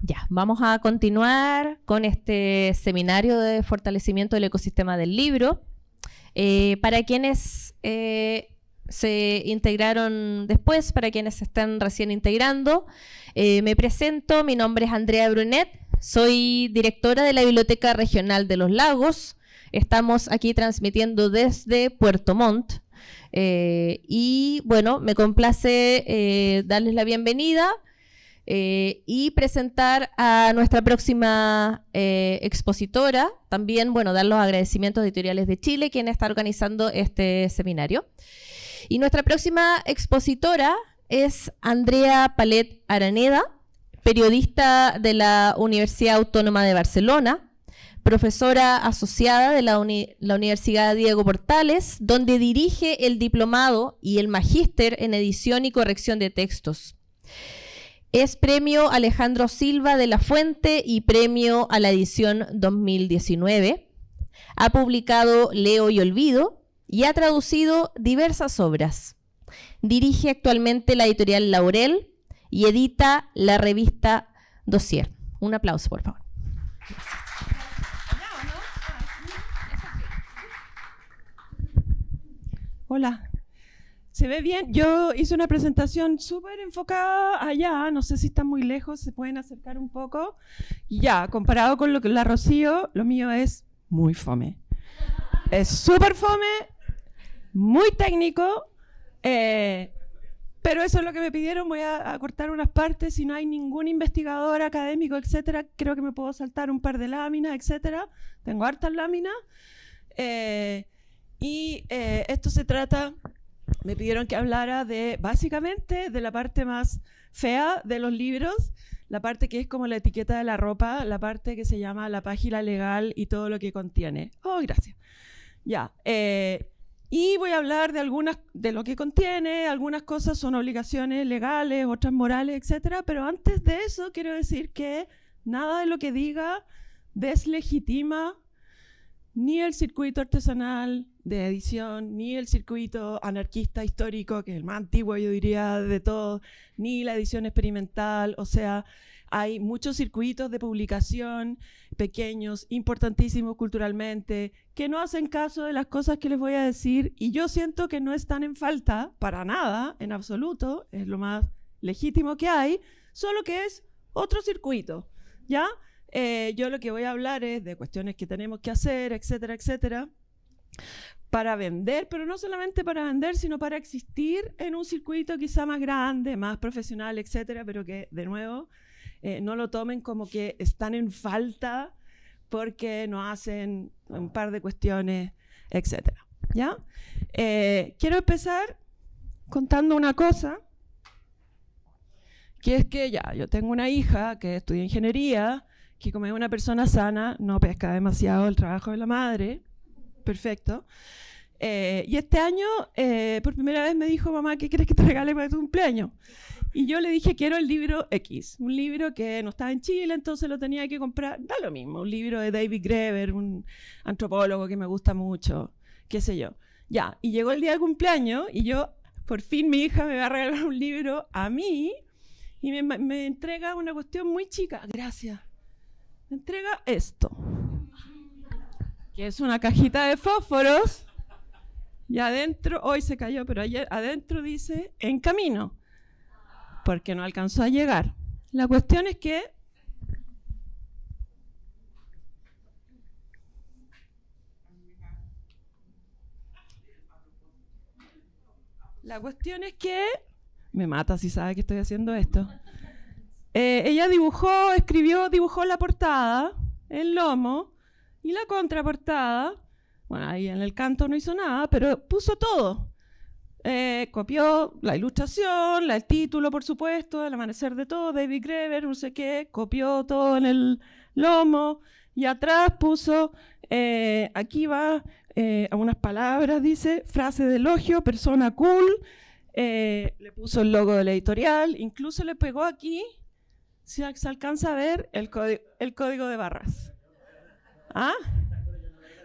Ya, vamos a continuar con este seminario de fortalecimiento del ecosistema del libro. Para quienes se integraron después, para quienes se están recién integrando, me presento, mi nombre es Andrea Brunet, soy directora de la Biblioteca Regional de los Lagos. Estamos aquí transmitiendo desde Puerto Montt. Y bueno, me complace darles la bienvenida y presentar a nuestra próxima expositora. También, bueno, dar los agradecimientos a Editoriales de Chile, quien está organizando este seminario. Y nuestra próxima expositora es Andrea Palet Araneda, periodista de la Universidad Autónoma de Barcelona, profesora asociada de la Universidad Diego Portales, donde dirige el diplomado y el magíster en edición y corrección de textos. Es premio Alejandro Silva de la Fuente y premio a la edición 2019. Ha publicado Leo y Olvido y ha traducido diversas obras. Dirige actualmente la editorial Laurel y edita la revista Dossier. Un aplauso, por favor. Hola. ¿Se ve bien? Yo hice una presentación súper enfocada allá, no sé si están muy lejos, se pueden acercar un poco. Y ya, comparado con lo que la Rocío, lo mío es muy fome. Es súper fome, muy técnico, pero eso es lo que me pidieron. Voy a cortar unas partes. Si no hay ningún investigador académico, etcétera, creo que me puedo saltar un par de láminas, etcétera. Tengo hartas láminas. Esto se trata... Me pidieron que hablara básicamente de la parte más fea de los libros, la parte que es como la etiqueta de la ropa, la parte que se llama la página legal y todo lo que contiene. Oh, gracias. Ya. Y voy a hablar de lo que contiene. Algunas cosas son obligaciones legales, otras morales, etcétera. Pero antes de eso quiero decir que nada de lo que diga deslegitima ni el circuito artesanal de edición, ni el circuito anarquista histórico, que es el más antiguo, yo diría, de todos, ni la edición experimental. O sea, hay muchos circuitos de publicación pequeños, importantísimos culturalmente, que no hacen caso de las cosas que les voy a decir, y yo siento que no están en falta, para nada, en absoluto, es lo más legítimo que hay, solo que es otro circuito, ¿ya? Yo lo que voy a hablar es de cuestiones que tenemos que hacer, etcétera, etcétera, para vender, pero no solamente para vender, sino para existir en un circuito quizá más grande, más profesional, etcétera, pero que, de nuevo, no lo tomen como que están en falta porque no hacen un par de cuestiones, etcétera, ¿ya? Quiero empezar contando una cosa, que es que yo tengo una hija que estudia ingeniería, que como es una persona sana, no pesca demasiado el trabajo de la madre. Perfecto. Y este año, por primera vez me dijo: mamá, ¿qué quieres que te regale para tu cumpleaños? Y yo le dije: quiero el libro X, un libro que no estaba en Chile, entonces lo tenía que comprar. Da lo mismo, un libro de David Graeber, un antropólogo que me gusta mucho, qué sé yo. Ya, y llegó el día del cumpleaños y por fin mi hija me va a regalar un libro a mí y me entrega una cuestión muy chica. Gracias. Me entrega esto, que es una cajita de fósforos, y adentro, hoy se cayó, pero ayer adentro dice En Camino, porque no alcanzó a llegar. La cuestión es que me mata si sabe que estoy haciendo esto. Ella dibujó la portada, el lomo y la contraportada. Bueno, ahí en el canto no hizo nada, pero puso todo. Copió la ilustración, el título, por supuesto, El amanecer de todo, David Graeber, no sé qué, copió todo en el lomo, y atrás puso, aquí va, unas palabras, dice, frase de elogio, persona cool, le puso el logo de la editorial, incluso le pegó aquí, si se alcanza a ver, el código de barras. ¿Ah?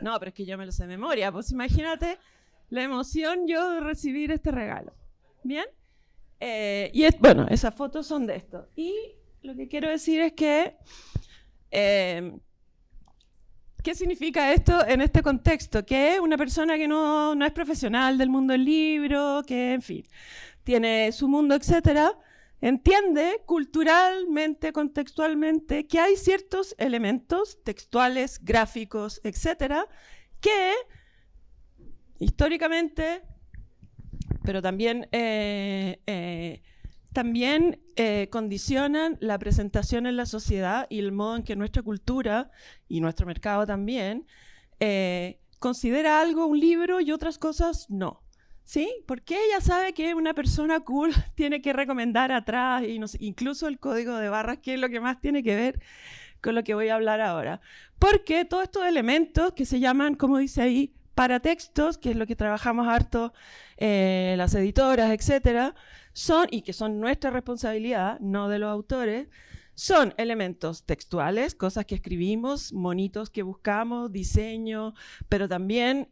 No, pero es que yo me lo sé de memoria, pues imagínate la emoción yo de recibir este regalo. ¿Bien? Bueno, esas fotos son de esto. Y lo que quiero decir es que ¿qué significa esto en este contexto? Que es una persona que no es profesional del mundo del libro, que, en fin, tiene su mundo, etcétera, entiende culturalmente, contextualmente, que hay ciertos elementos textuales, gráficos, etcétera, que históricamente, pero también condicionan la presentación en la sociedad y el modo en que nuestra cultura y nuestro mercado también considera algo un libro y otras cosas no. ¿Sí? Porque ella sabe que una persona cool tiene que recomendar atrás, y no sé, incluso el código de barras, que es lo que más tiene que ver con lo que voy a hablar ahora. Porque todos estos elementos que se llaman, como dice ahí, paratextos, que es lo que trabajamos harto las editoras, etcétera, y que son nuestra responsabilidad, no de los autores, son elementos textuales, cosas que escribimos, monitos que buscamos, diseño, pero también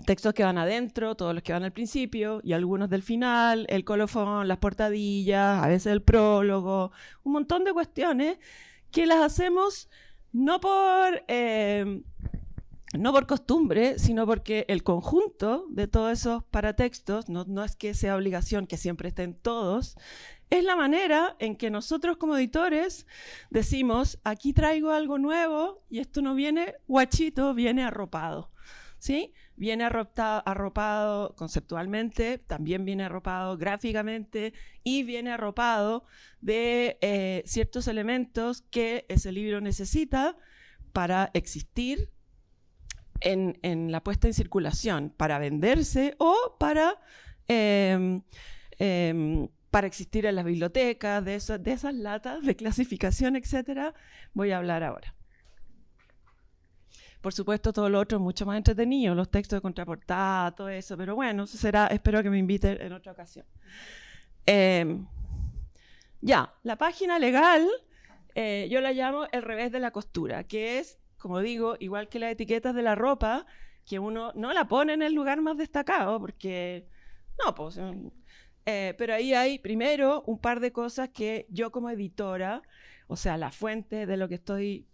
textos que van adentro, todos los que van al principio y algunos del final, el colofón, las portadillas, a veces el prólogo, un montón de cuestiones que las hacemos no por costumbre, sino porque el conjunto de todos esos paratextos, no es que sea obligación que siempre estén todos, es la manera en que nosotros como editores decimos, aquí traigo algo nuevo y esto no viene guachito, viene arropado. ¿Sí? Viene arropado conceptualmente, también viene arropado gráficamente y viene arropado de ciertos elementos que ese libro necesita para existir en la puesta en circulación, para venderse o para existir en las bibliotecas, de esas latas de clasificación, etcétera, voy a hablar ahora. Por supuesto, todo lo otro es mucho más entretenido, los textos de contraportada, todo eso, pero bueno, eso será, espero que me inviten en otra ocasión. La página legal, yo la llamo el revés de la costura, que es, como digo, igual que las etiquetas de la ropa, que uno no la pone en el lugar más destacado, porque no, pues... pero ahí hay, primero, un par de cosas que yo como editora, o sea, la fuente de lo que estoy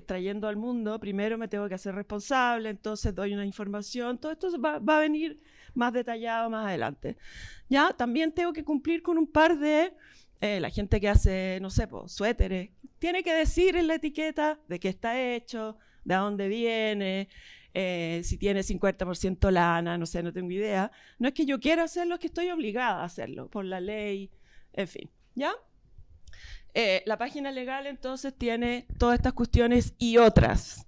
trayendo al mundo, primero me tengo que hacer responsable, entonces doy una información, todo esto va a venir más detallado más adelante. Ya, también tengo que cumplir con un par de, la gente que hace, no sé, suéteres, tiene que decir en la etiqueta de qué está hecho, de a dónde viene, si tiene 50% lana, no sé, no tengo idea. No es que yo quiera hacerlo, es que estoy obligada a hacerlo por la ley, en fin, ¿ya? La página legal entonces tiene todas estas cuestiones y otras.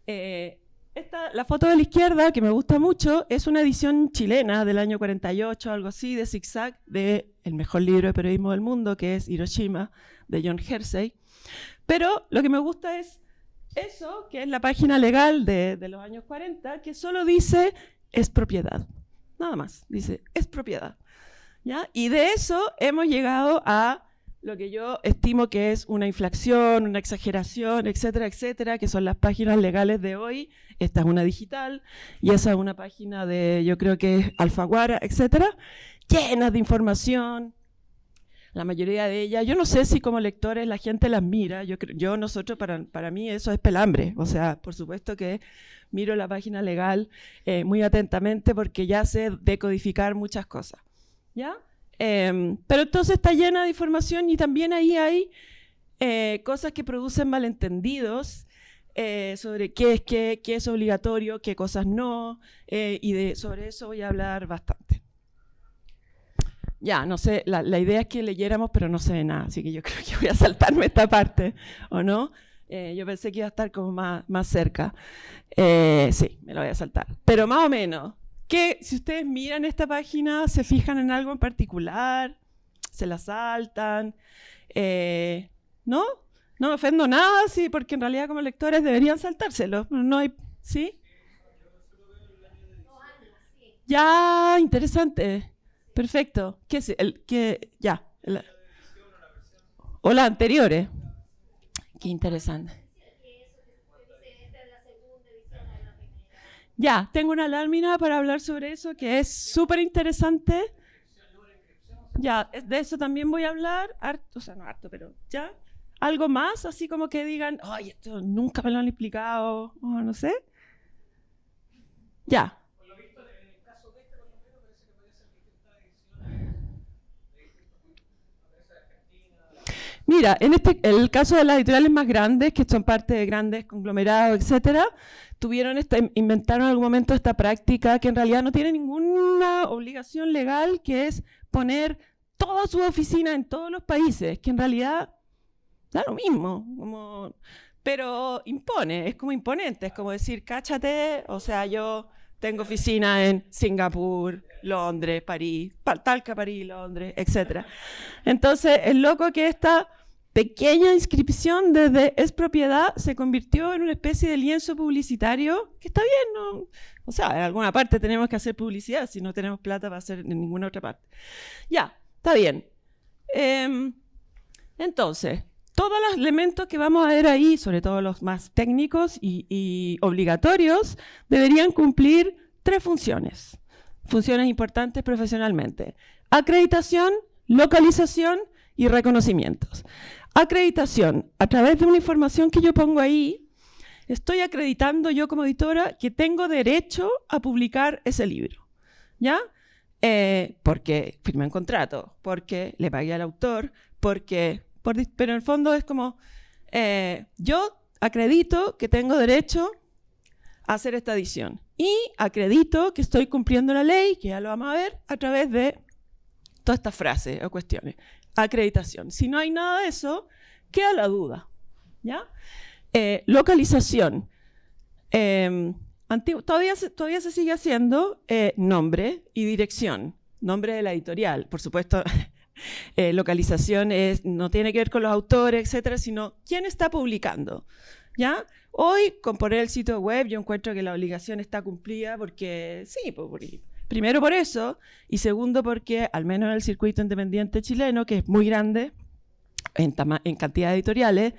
La foto de la izquierda, que me gusta mucho, es una edición chilena del año 48, algo así, de Zigzag, de el mejor libro de periodismo del mundo, que es Hiroshima, de John Hersey. Pero lo que me gusta es eso, que es la página legal de los años 40, que solo dice es propiedad. Nada más, dice es propiedad. ¿Ya? Y de eso hemos llegado a lo que yo estimo que es una inflación, una exageración, etcétera, etcétera, que son las páginas legales de hoy. Esta es una digital y esa es una página de, yo creo que es Alfaguara, etcétera, llenas de información. La mayoría de ellas, yo no sé si como lectores la gente las mira, nosotros, para mí eso es pelambre. O sea, por supuesto que miro la página legal muy atentamente porque ya sé decodificar muchas cosas. ¿Ya? Pero entonces está llena de información y también ahí hay cosas que producen malentendidos sobre qué es obligatorio, qué cosas no, y sobre eso voy a hablar bastante. Ya, no sé, la idea es que leyéramos, pero no se ve nada, así que yo creo que voy a saltarme esta parte, ¿o no? Yo pensé que iba a estar como más cerca. Sí, me lo voy a saltar. Pero más o menos, que si ustedes miran esta página, se fijan en algo en particular, se la saltan, ¿no? No me ofendo nada, sí, porque en realidad como lectores deberían saltárselo. No hay, ¿sí? Ya, interesante. Perfecto. ¿Qué es o las anteriores? Qué interesante. Ya, tengo una lámina para hablar sobre eso que es súper interesante. Ya, de eso también voy a hablar, o sea, no harto, pero ya. ¿Algo más? Así como que digan, ay, esto nunca me lo han explicado, o no sé. Ya. Por lo visto, en el caso de este, por lo menos, parece que puede ser distintas ediciones. Mira, en el caso de las editoriales más grandes, que son parte de grandes conglomerados, etcétera, inventaron en algún momento esta práctica que en realidad no tiene ninguna obligación legal, que es poner toda su oficina en todos los países, que en realidad da lo mismo, pero impone, es como imponente, es como decir, cáchate, o sea, yo tengo oficina en Singapur, Londres, París, Talca, París, Londres, etc. Entonces, es loco que esta pequeña inscripción desde es propiedad se convirtió en una especie de lienzo publicitario, que está bien, ¿no? O sea, en alguna parte tenemos que hacer publicidad, si no tenemos plata para hacer en ninguna otra parte. Ya, está bien. Entonces, todos los elementos que vamos a ver ahí, sobre todo los más técnicos y obligatorios, deberían cumplir 3 funciones. Funciones importantes profesionalmente. Acreditación, localización y reconocimientos. Acreditación. A través de una información que yo pongo ahí, estoy acreditando yo como editora que tengo derecho a publicar ese libro. ¿Ya? Porque firmé un contrato, porque le pagué al autor, pero en el fondo es como, yo acredito que tengo derecho a hacer esta edición y acredito que estoy cumpliendo la ley, que ya lo vamos a ver, a través de todas estas frases o cuestiones. Acreditación. Si no hay nada de eso, queda la duda. ¿Ya? Localización. Todavía se sigue haciendo nombre y dirección. Nombre de la editorial. Por supuesto, localización no tiene que ver con los autores, etcétera, sino quién está publicando. ¿Ya? Hoy, con poner el sitio web, yo encuentro que la obligación está cumplida porque, sí, primero por eso, y segundo porque, al menos en el circuito independiente chileno, que es muy grande en cantidad de editoriales,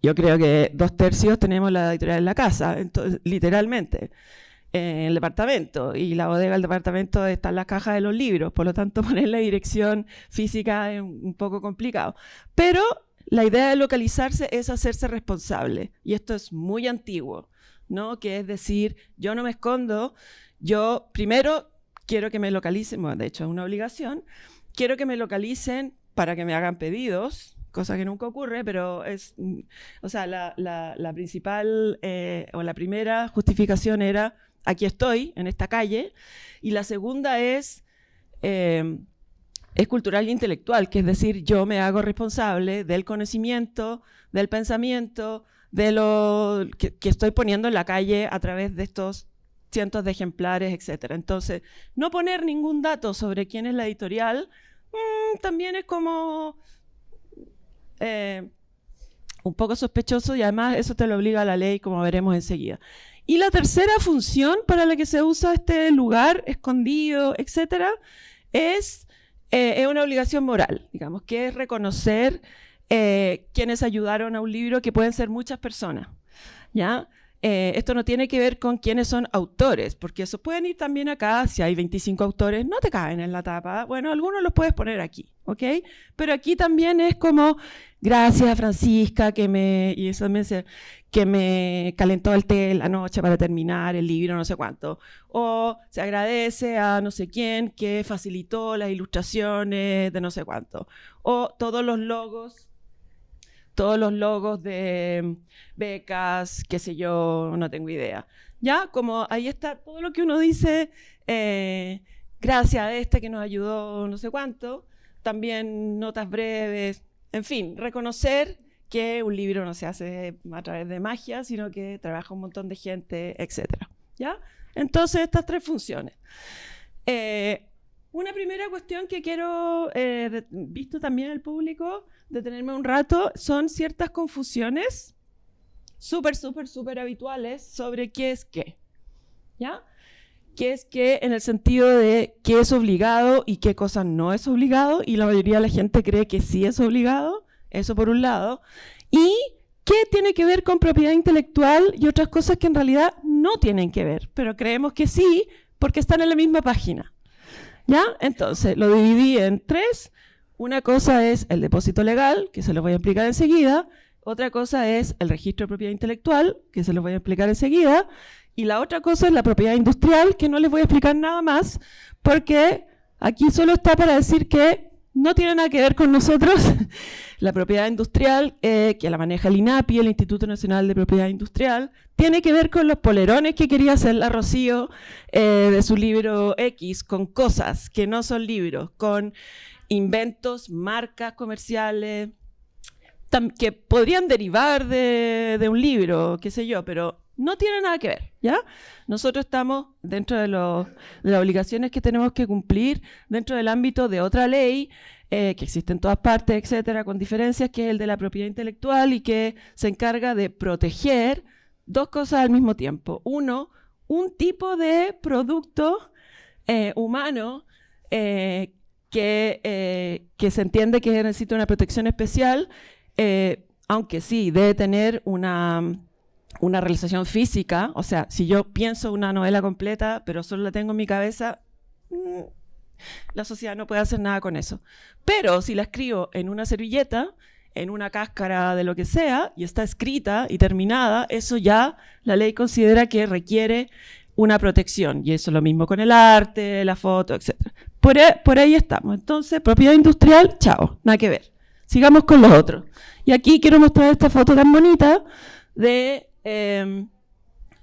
yo creo que 2/3 tenemos la editorial en la casa, entonces, literalmente, en el departamento, y la bodega del departamento está en la caja de los libros, por lo tanto poner la dirección física es un poco complicado. Pero la idea de localizarse es hacerse responsable, y esto es muy antiguo, ¿no? Que es decir, yo no me escondo, yo primero quiero que me localicen, bueno, de hecho es una obligación, quiero que me localicen para que me hagan pedidos, cosa que nunca ocurre, pero es, o sea, la principal o la primera justificación era, aquí estoy, en esta calle, y la segunda es cultural e intelectual, que es decir, yo me hago responsable del conocimiento, del pensamiento, de lo que estoy poniendo en la calle a través de estos cientos de ejemplares, etc. Entonces, no poner ningún dato sobre quién es la editorial también es como un poco sospechoso, y además eso te lo obliga la ley, como veremos enseguida. Y la tercera función para la que se usa este lugar escondido, etc., es una obligación moral, digamos, que es reconocer quienes ayudaron a un libro, que pueden ser muchas personas, ¿ya? Esto no tiene que ver con quiénes son autores, porque eso pueden ir también acá, si hay 25 autores, no te caben en la tapa, bueno, algunos los puedes poner aquí, ¿ok? Pero aquí también es como, gracias a Francisca, que me calentó el té la noche para terminar el libro, no sé cuánto, o se agradece a no sé quién que facilitó las ilustraciones de no sé cuánto, o todos los logos de becas, qué sé yo, no tengo idea. ¿Ya? Como ahí está todo lo que uno dice, gracias a este que nos ayudó no sé cuánto, también notas breves, en fin, reconocer que un libro no se hace a través de magia, sino que trabaja un montón de gente, etc. ¿Ya? Entonces, estas 3 funciones. Una primera cuestión que quiero, visto también el público, detenerme un rato, son ciertas confusiones súper habituales sobre qué es qué. ¿Ya? Qué es qué en el sentido de qué es obligado y qué cosa no es obligado, y la mayoría de la gente cree que sí es obligado, eso por un lado, y qué tiene que ver con propiedad intelectual y otras cosas que en realidad no tienen que ver, pero creemos que sí porque están en la misma página. ¿Ya? Entonces, lo dividí en 3. Una cosa es el depósito legal, que se lo voy a explicar enseguida. Otra cosa es el registro de propiedad intelectual, que se lo voy a explicar enseguida. Y la otra cosa es la propiedad industrial, que no les voy a explicar nada más, porque aquí solo está para decir que no tiene nada que ver con nosotros. La propiedad industrial, que la maneja el INAPI, el Instituto Nacional de Propiedad Industrial, tiene que ver con los polerones que quería hacer la Rocío de su libro X, con cosas que no son libros, con inventos, marcas comerciales, que podrían derivar de un libro, qué sé yo, pero no tiene nada que ver, ¿ya? Nosotros estamos dentro de las obligaciones que tenemos que cumplir dentro del ámbito de otra ley que existe en todas partes, etcétera, con diferencias, que es el de la propiedad intelectual y que se encarga de proteger 2 cosas al mismo tiempo. Uno, un tipo de producto humano que se entiende que necesita una protección especial, aunque sí, debe tener una realización física. O sea, si yo pienso una novela completa, pero solo la tengo en mi cabeza, la sociedad no puede hacer nada con eso. Pero si la escribo en una servilleta, en una cáscara de lo que sea, y está escrita y terminada, eso ya la ley considera que requiere una protección. Y eso es lo mismo con el arte, la foto, etc. Por ahí estamos. Entonces, propiedad industrial, chao, nada que ver. Sigamos con los otros. Y aquí quiero mostrar esta foto tan bonita del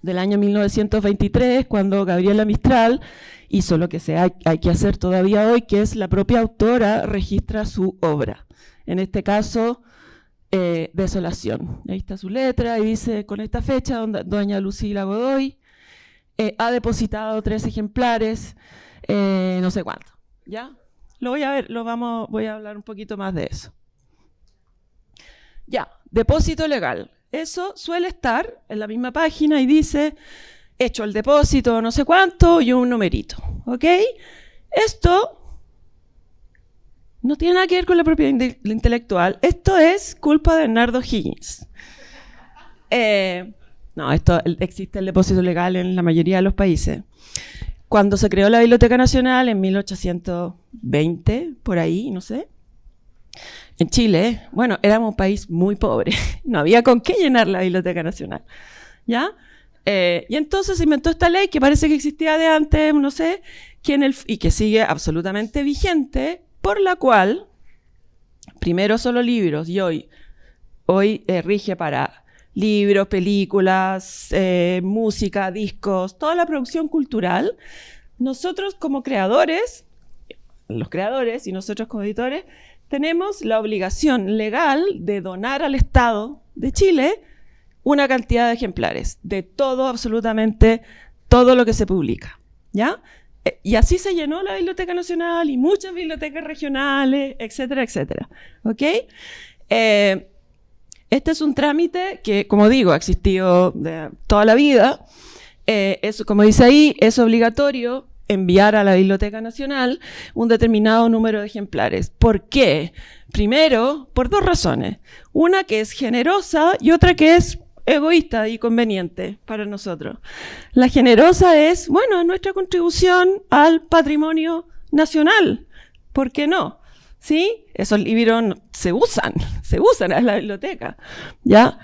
año 1923, cuando Gabriela Mistral hizo lo que hay que hacer todavía hoy, que es la propia autora registra su obra. En este caso, Desolación. Ahí está su letra y dice, con esta fecha, doña Lucila Godoy ha depositado 3 ejemplares, no sé cuánto. ¿Ya? Lo voy a ver, voy a hablar un poquito más de eso. Ya, depósito legal. Eso suele estar en la misma página y dice, hecho el depósito no sé cuánto y un numerito, ¿ok? Esto no tiene nada que ver con la propiedad intelectual. Esto es culpa de Bernardo Higgins. No, existe el depósito legal en la mayoría de los países. Cuando se creó la Biblioteca Nacional en 1820, por ahí, no sé, en Chile, bueno, éramos un país muy pobre, no había con qué llenar la Biblioteca Nacional, ¿ya? Y entonces se inventó esta ley que parece que existía de antes, no sé, y que sigue absolutamente vigente, por la cual, primero solo libros, y hoy rige para libros, películas, música, discos, toda la producción cultural. Nosotros como creadores, los creadores y nosotros como editores, tenemos la obligación legal de donar al Estado de Chile una cantidad de ejemplares de todo, absolutamente todo lo que se publica, ¿ya? Y así se llenó la Biblioteca Nacional y muchas bibliotecas regionales, etcétera, etcétera, ¿ok? Este es un trámite que, como digo, ha existido toda la vida. Como dice ahí, es obligatorio enviar a la Biblioteca Nacional un determinado número de ejemplares. ¿Por qué? Primero, por 2 razones. Una que es generosa y otra que es egoísta y conveniente para nosotros. La generosa es, bueno, nuestra contribución al patrimonio nacional. ¿Por qué no? ¿Sí? Esos libros se usan en la biblioteca, ¿ya?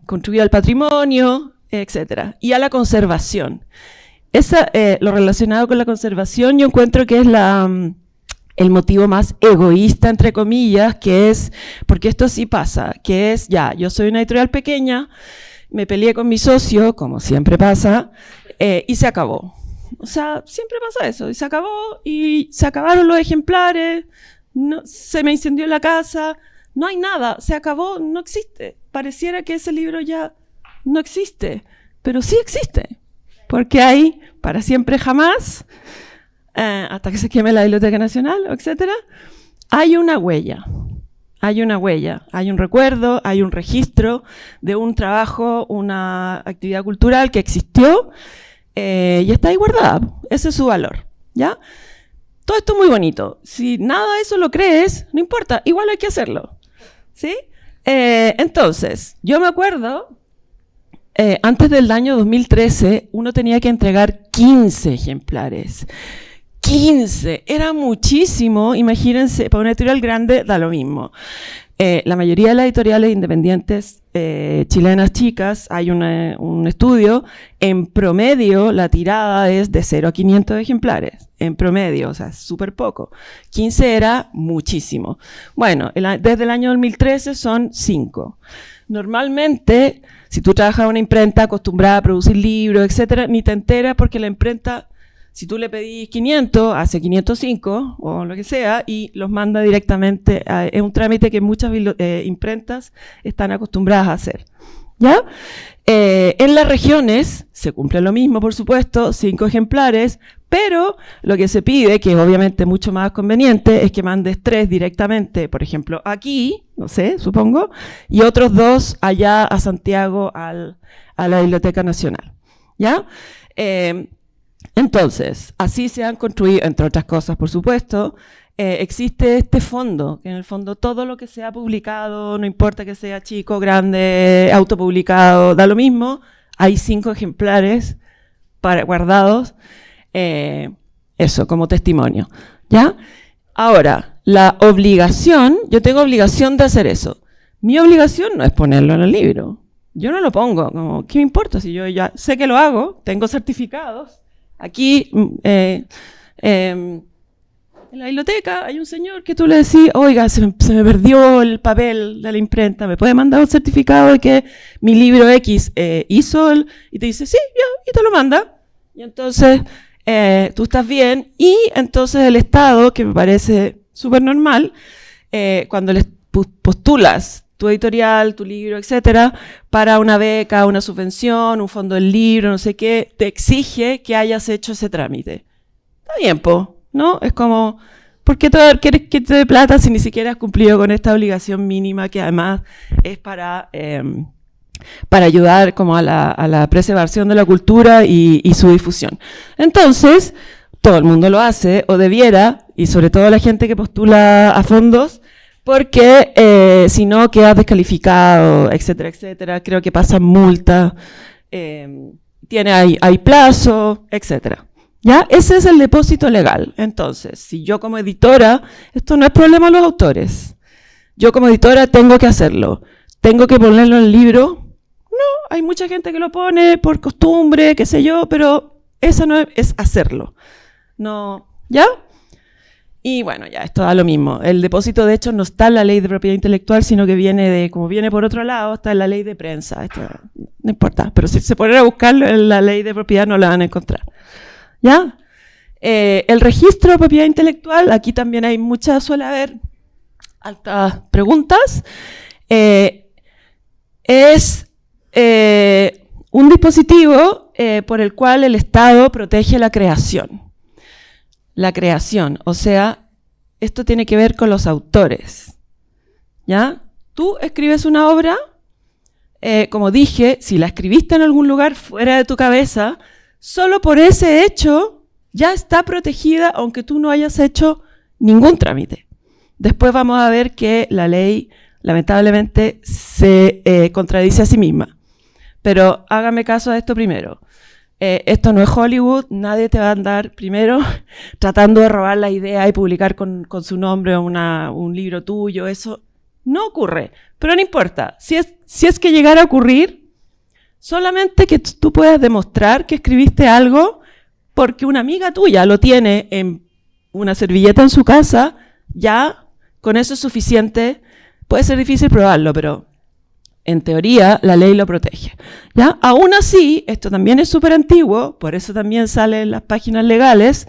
Contribuye al patrimonio, etcétera. Y a la conservación. Lo relacionado con la conservación, yo encuentro que es el motivo más egoísta, entre comillas, que es, porque esto sí pasa, que es, ya, yo soy una editorial pequeña, me peleé con mi socio, como siempre pasa, y se acabó. O sea, siempre pasa eso, y se acabó, y se acabaron los ejemplares, se me incendió la casa, no hay nada, se acabó, no existe. Pareciera que ese libro ya no existe, pero sí existe. Porque hay, para siempre jamás, hasta que se queme la Biblioteca Nacional, etcétera, hay una huella, hay un recuerdo, hay un registro de un trabajo, una actividad cultural que existió y está ahí guardada. Ese es su valor, ¿ya? Todo esto es muy bonito. Si nada de eso lo crees, no importa, igual hay que hacerlo, ¿sí? Entonces, yo me acuerdo... antes del año 2013, uno tenía que entregar 15 ejemplares. 15, era muchísimo. Imagínense, para una editorial grande da lo mismo. La mayoría de las editoriales independientes chilenas chicas, hay un estudio, en promedio la tirada es de 0 a 500 ejemplares, en promedio, o sea, súper poco. 15 era muchísimo. Bueno, desde el año 2013 son 5. Normalmente, si tú trabajas en una imprenta acostumbrada a producir libros, etcétera, ni te enteras porque la imprenta, si tú le pedís 500, hace 505 o lo que sea y los manda directamente. Es un trámite que muchas imprentas están acostumbradas a hacer. ¿Ya? En las regiones se cumple lo mismo, por supuesto, 5 ejemplares, pero lo que se pide, que es obviamente mucho más conveniente, es que mandes 3 directamente, por ejemplo, aquí, no sé, supongo, y otros 2 allá a Santiago, a la Biblioteca Nacional. ¿Ya? Entonces, así se han construido, entre otras cosas, por supuesto, existe este fondo, que en el fondo todo lo que se ha publicado, no importa que sea chico, grande, autopublicado, da lo mismo, hay 5 ejemplares guardados, eso, como testimonio, ¿ya? Ahora, la obligación, yo tengo obligación de hacer eso. Mi obligación no es ponerlo en el libro. Yo no lo pongo, como, ¿qué me importa si yo ya sé que lo hago? Tengo certificados. Aquí, en la biblioteca hay un señor que tú le decís, oiga, se me perdió el papel de la imprenta, ¿me puede mandar un certificado de que mi libro X hizo? Y te dice, sí, ya, y te lo manda. Y entonces tú estás bien, y entonces el Estado, que me parece súper normal, cuando les postulas tu editorial, tu libro, etcétera, para una beca, una subvención, un fondo del libro, no sé qué, te exige que hayas hecho ese trámite. Está bien, po, ¿no? Es como, ¿por qué quieres que te dé plata si ni siquiera has cumplido con esta obligación mínima que además es para ayudar como a la preservación de la cultura y su difusión? Entonces, todo el mundo lo hace, o debiera, y sobre todo la gente que postula a fondos, porque si no quedas descalificado, etcétera, etcétera. Creo que pasan multas, hay plazo, etcétera. ¿Ya? Ese es el depósito legal. Entonces, si yo como editora, esto no es problema de los autores. Yo como editora tengo que hacerlo. ¿Tengo que ponerlo en el libro? No, hay mucha gente que lo pone por costumbre, qué sé yo, pero eso no es hacerlo. No, ¿ya? Y bueno, ya, esto da lo mismo. El depósito, de hecho, no está en la ley de propiedad intelectual, sino que como viene por otro lado, está en la ley de prensa. Esto no importa, pero si se ponen a buscarlo en la ley de propiedad no la van a encontrar. ¿Ya? El registro de propiedad intelectual, aquí también suele haber altas preguntas. Es un dispositivo por el cual el Estado protege la creación. La creación, o sea, esto tiene que ver con los autores, ¿ya? Tú escribes una obra, como dije, si la escribiste en algún lugar fuera de tu cabeza, solo por ese hecho ya está protegida, aunque tú no hayas hecho ningún trámite. Después vamos a ver que la ley, lamentablemente, se contradice a sí misma. Pero hágame caso a esto primero. Esto no es Hollywood, nadie te va a andar primero tratando de robar la idea y publicar con su nombre un libro tuyo. Eso no ocurre, pero no importa. Si es que llegara a ocurrir, solamente que tú puedas demostrar que escribiste algo porque una amiga tuya lo tiene en una servilleta en su casa, ya con eso es suficiente. Puede ser difícil probarlo, pero en teoría, la ley lo protege. ¿Ya? Aún así, esto también es súper antiguo, por eso también sale en las páginas legales.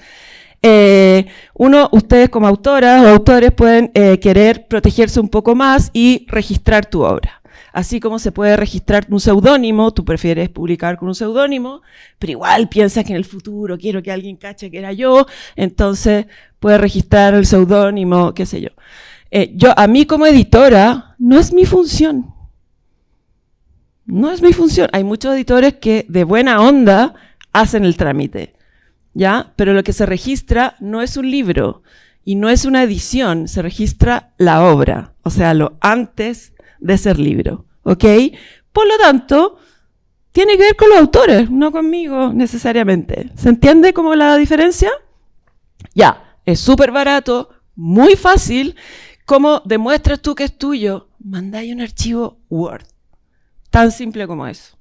Ustedes como autoras o autores pueden querer protegerse un poco más y registrar tu obra. Así como se puede registrar un seudónimo, tú prefieres publicar con un seudónimo, pero igual piensas que en el futuro quiero que alguien cache que era yo, entonces puedes registrar el seudónimo, qué sé yo. A mí como editora, no es mi función. No es mi función. Hay muchos editores que de buena onda hacen el trámite, ¿ya? Pero lo que se registra no es un libro y no es una edición, se registra la obra, o sea, lo antes de ser libro, ¿ok? Por lo tanto, tiene que ver con los autores, no conmigo necesariamente. ¿Se entiende como la diferencia? Ya, es súper barato, muy fácil. ¿Cómo demuestras tú que es tuyo? Mandáis un archivo Word. Tan simple como eso.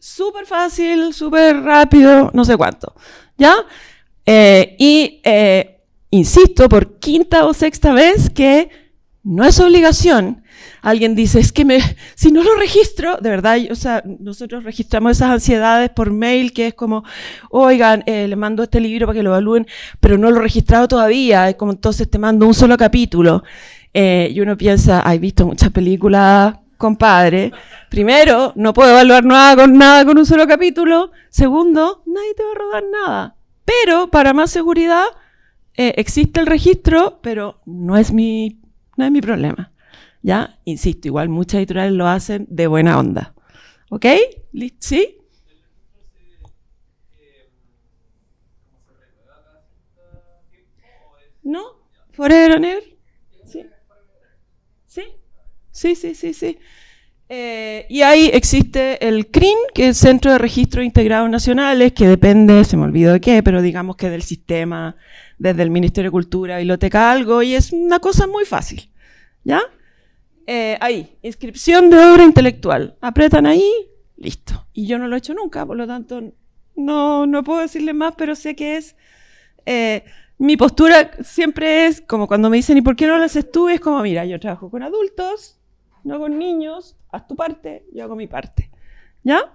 Súper fácil, súper rápido, no sé cuánto. ¿Ya? Insisto por quinta o sexta vez que no es obligación. Alguien dice, es que si no lo registro, de verdad, o sea, nosotros registramos esas ansiedades por mail, que es como, oigan, le mando este libro para que lo evalúen, pero no lo he registrado todavía, es como entonces te mando un solo capítulo. Y uno piensa, ¿has visto muchas películas, compadre? Primero, no puedo evaluar nada con un solo capítulo. Segundo, nadie te va a rodar nada. Pero, para más seguridad, existe el registro, pero no es mi problema. ¿Ya? Insisto, igual muchas editoriales lo hacen de buena onda. ¿Ok? ¿Sí? ¿No? ¿Forever and ever? Sí. ¿Sí? Sí. Y ahí existe el CRIN, que es el Centro de Registros Integrados Nacionales, que depende, se me olvidó de qué, pero digamos que del sistema, desde el Ministerio de Cultura, Biblioteca Algo, y es una cosa muy fácil. ¿Ya? Ahí, inscripción de obra intelectual. Apretan ahí, listo. Y yo no lo he hecho nunca, por lo tanto, no puedo decirle más, pero sé que es... mi postura siempre es, como cuando me dicen, ¿y por qué no lo haces tú? Es como, mira, yo trabajo con adultos, no con niños, haz tu parte, yo hago mi parte. ¿Ya?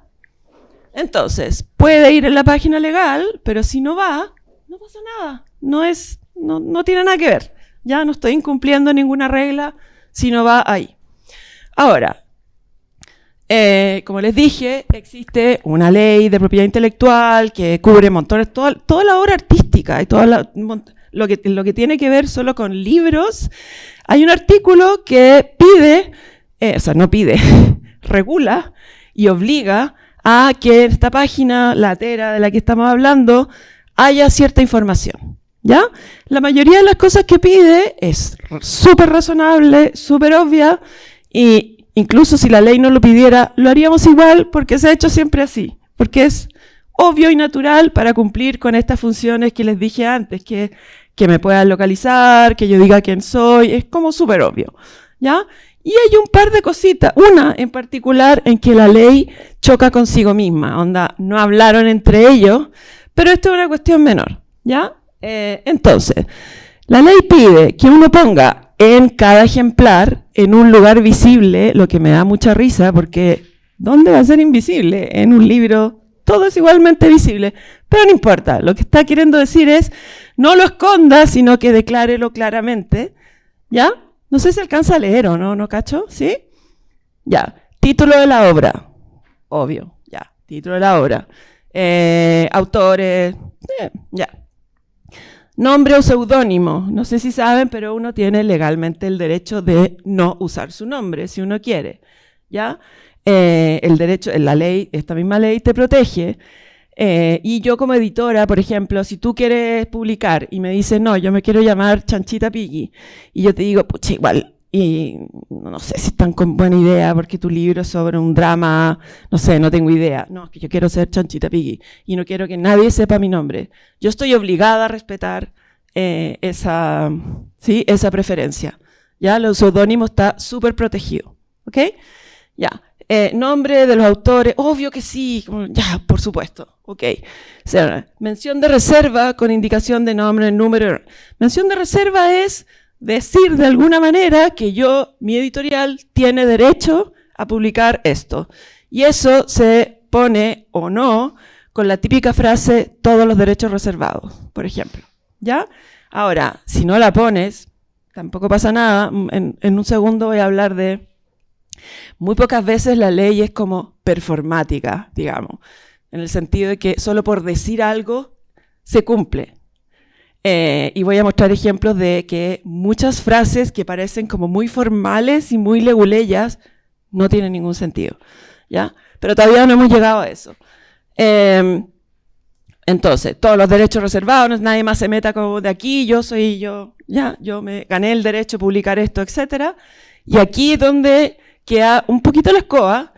Entonces, puede ir en la página legal, pero si no va, no pasa nada. No tiene nada que ver. Ya no estoy incumpliendo ninguna regla si no va ahí. Ahora, como les dije, existe una ley de propiedad intelectual que cubre montones, toda la obra artística y lo que tiene que ver solo con libros. Hay un artículo que regula y obliga a que en esta página, la Tera de la que estamos hablando, haya cierta información. ¿Ya? La mayoría de las cosas que pide es súper razonable, súper obvia, y incluso si la ley no lo pidiera, lo haríamos igual porque se ha hecho siempre así, porque es obvio y natural para cumplir con estas funciones que les dije antes, que me puedan localizar, que yo diga quién soy, es como súper obvio, ¿ya? Y hay un par de cositas, una en particular en que la ley choca consigo misma, onda, no hablaron entre ellos, pero esto es una cuestión menor, ¿ya? Entonces, la ley pide que uno ponga en cada ejemplar, en un lugar visible, lo que me da mucha risa, porque ¿dónde va a ser invisible? En un libro todo es igualmente visible, pero no importa, lo que está queriendo decir es, no lo esconda, sino que declárelo claramente, ¿ya? No sé si alcanza a leer o no, ¿no cacho? ¿Sí? Ya, título de la obra, obvio, ya, título de la obra, autores, ya. Nombre o seudónimo, no sé si saben, pero uno tiene legalmente el derecho de no usar su nombre, si uno quiere, ¿ya? El derecho, la ley, esta misma ley te protege, y yo como editora, por ejemplo, si tú quieres publicar y me dices, no, yo me quiero llamar Chanchita Piggy, y yo te digo, pucha, igual, y no sé si están con buena idea, porque tu libro es sobre un drama, no sé, no tengo idea. No, es que yo quiero ser Chanchita Piggy y no quiero que nadie sepa mi nombre. Yo estoy obligada a respetar esa preferencia. ¿Ya? El seudónimo está súper protegido. ¿Ok? Ya. Nombre de los autores, obvio que sí, ya, por supuesto. Ok. O sea, mención de reserva con indicación de nombre, número. Mención de reserva es decir de alguna manera que mi editorial, tiene derecho a publicar esto. Y eso se pone o no con la típica frase, todos los derechos reservados, por ejemplo. ¿Ya? Ahora, si no la pones, tampoco pasa nada. En un segundo voy a hablar de... Muy pocas veces la ley es como performática, digamos, en el sentido de que solo por decir algo se cumple. Y voy a mostrar ejemplos de que muchas frases que parecen como muy formales y muy leguleyas no tienen ningún sentido, ¿ya? Pero todavía no hemos llegado a eso. Entonces, todos los derechos reservados, nadie más se meta como de aquí, yo me gané el derecho a publicar esto, etc. Y aquí es donde queda un poquito la escoba,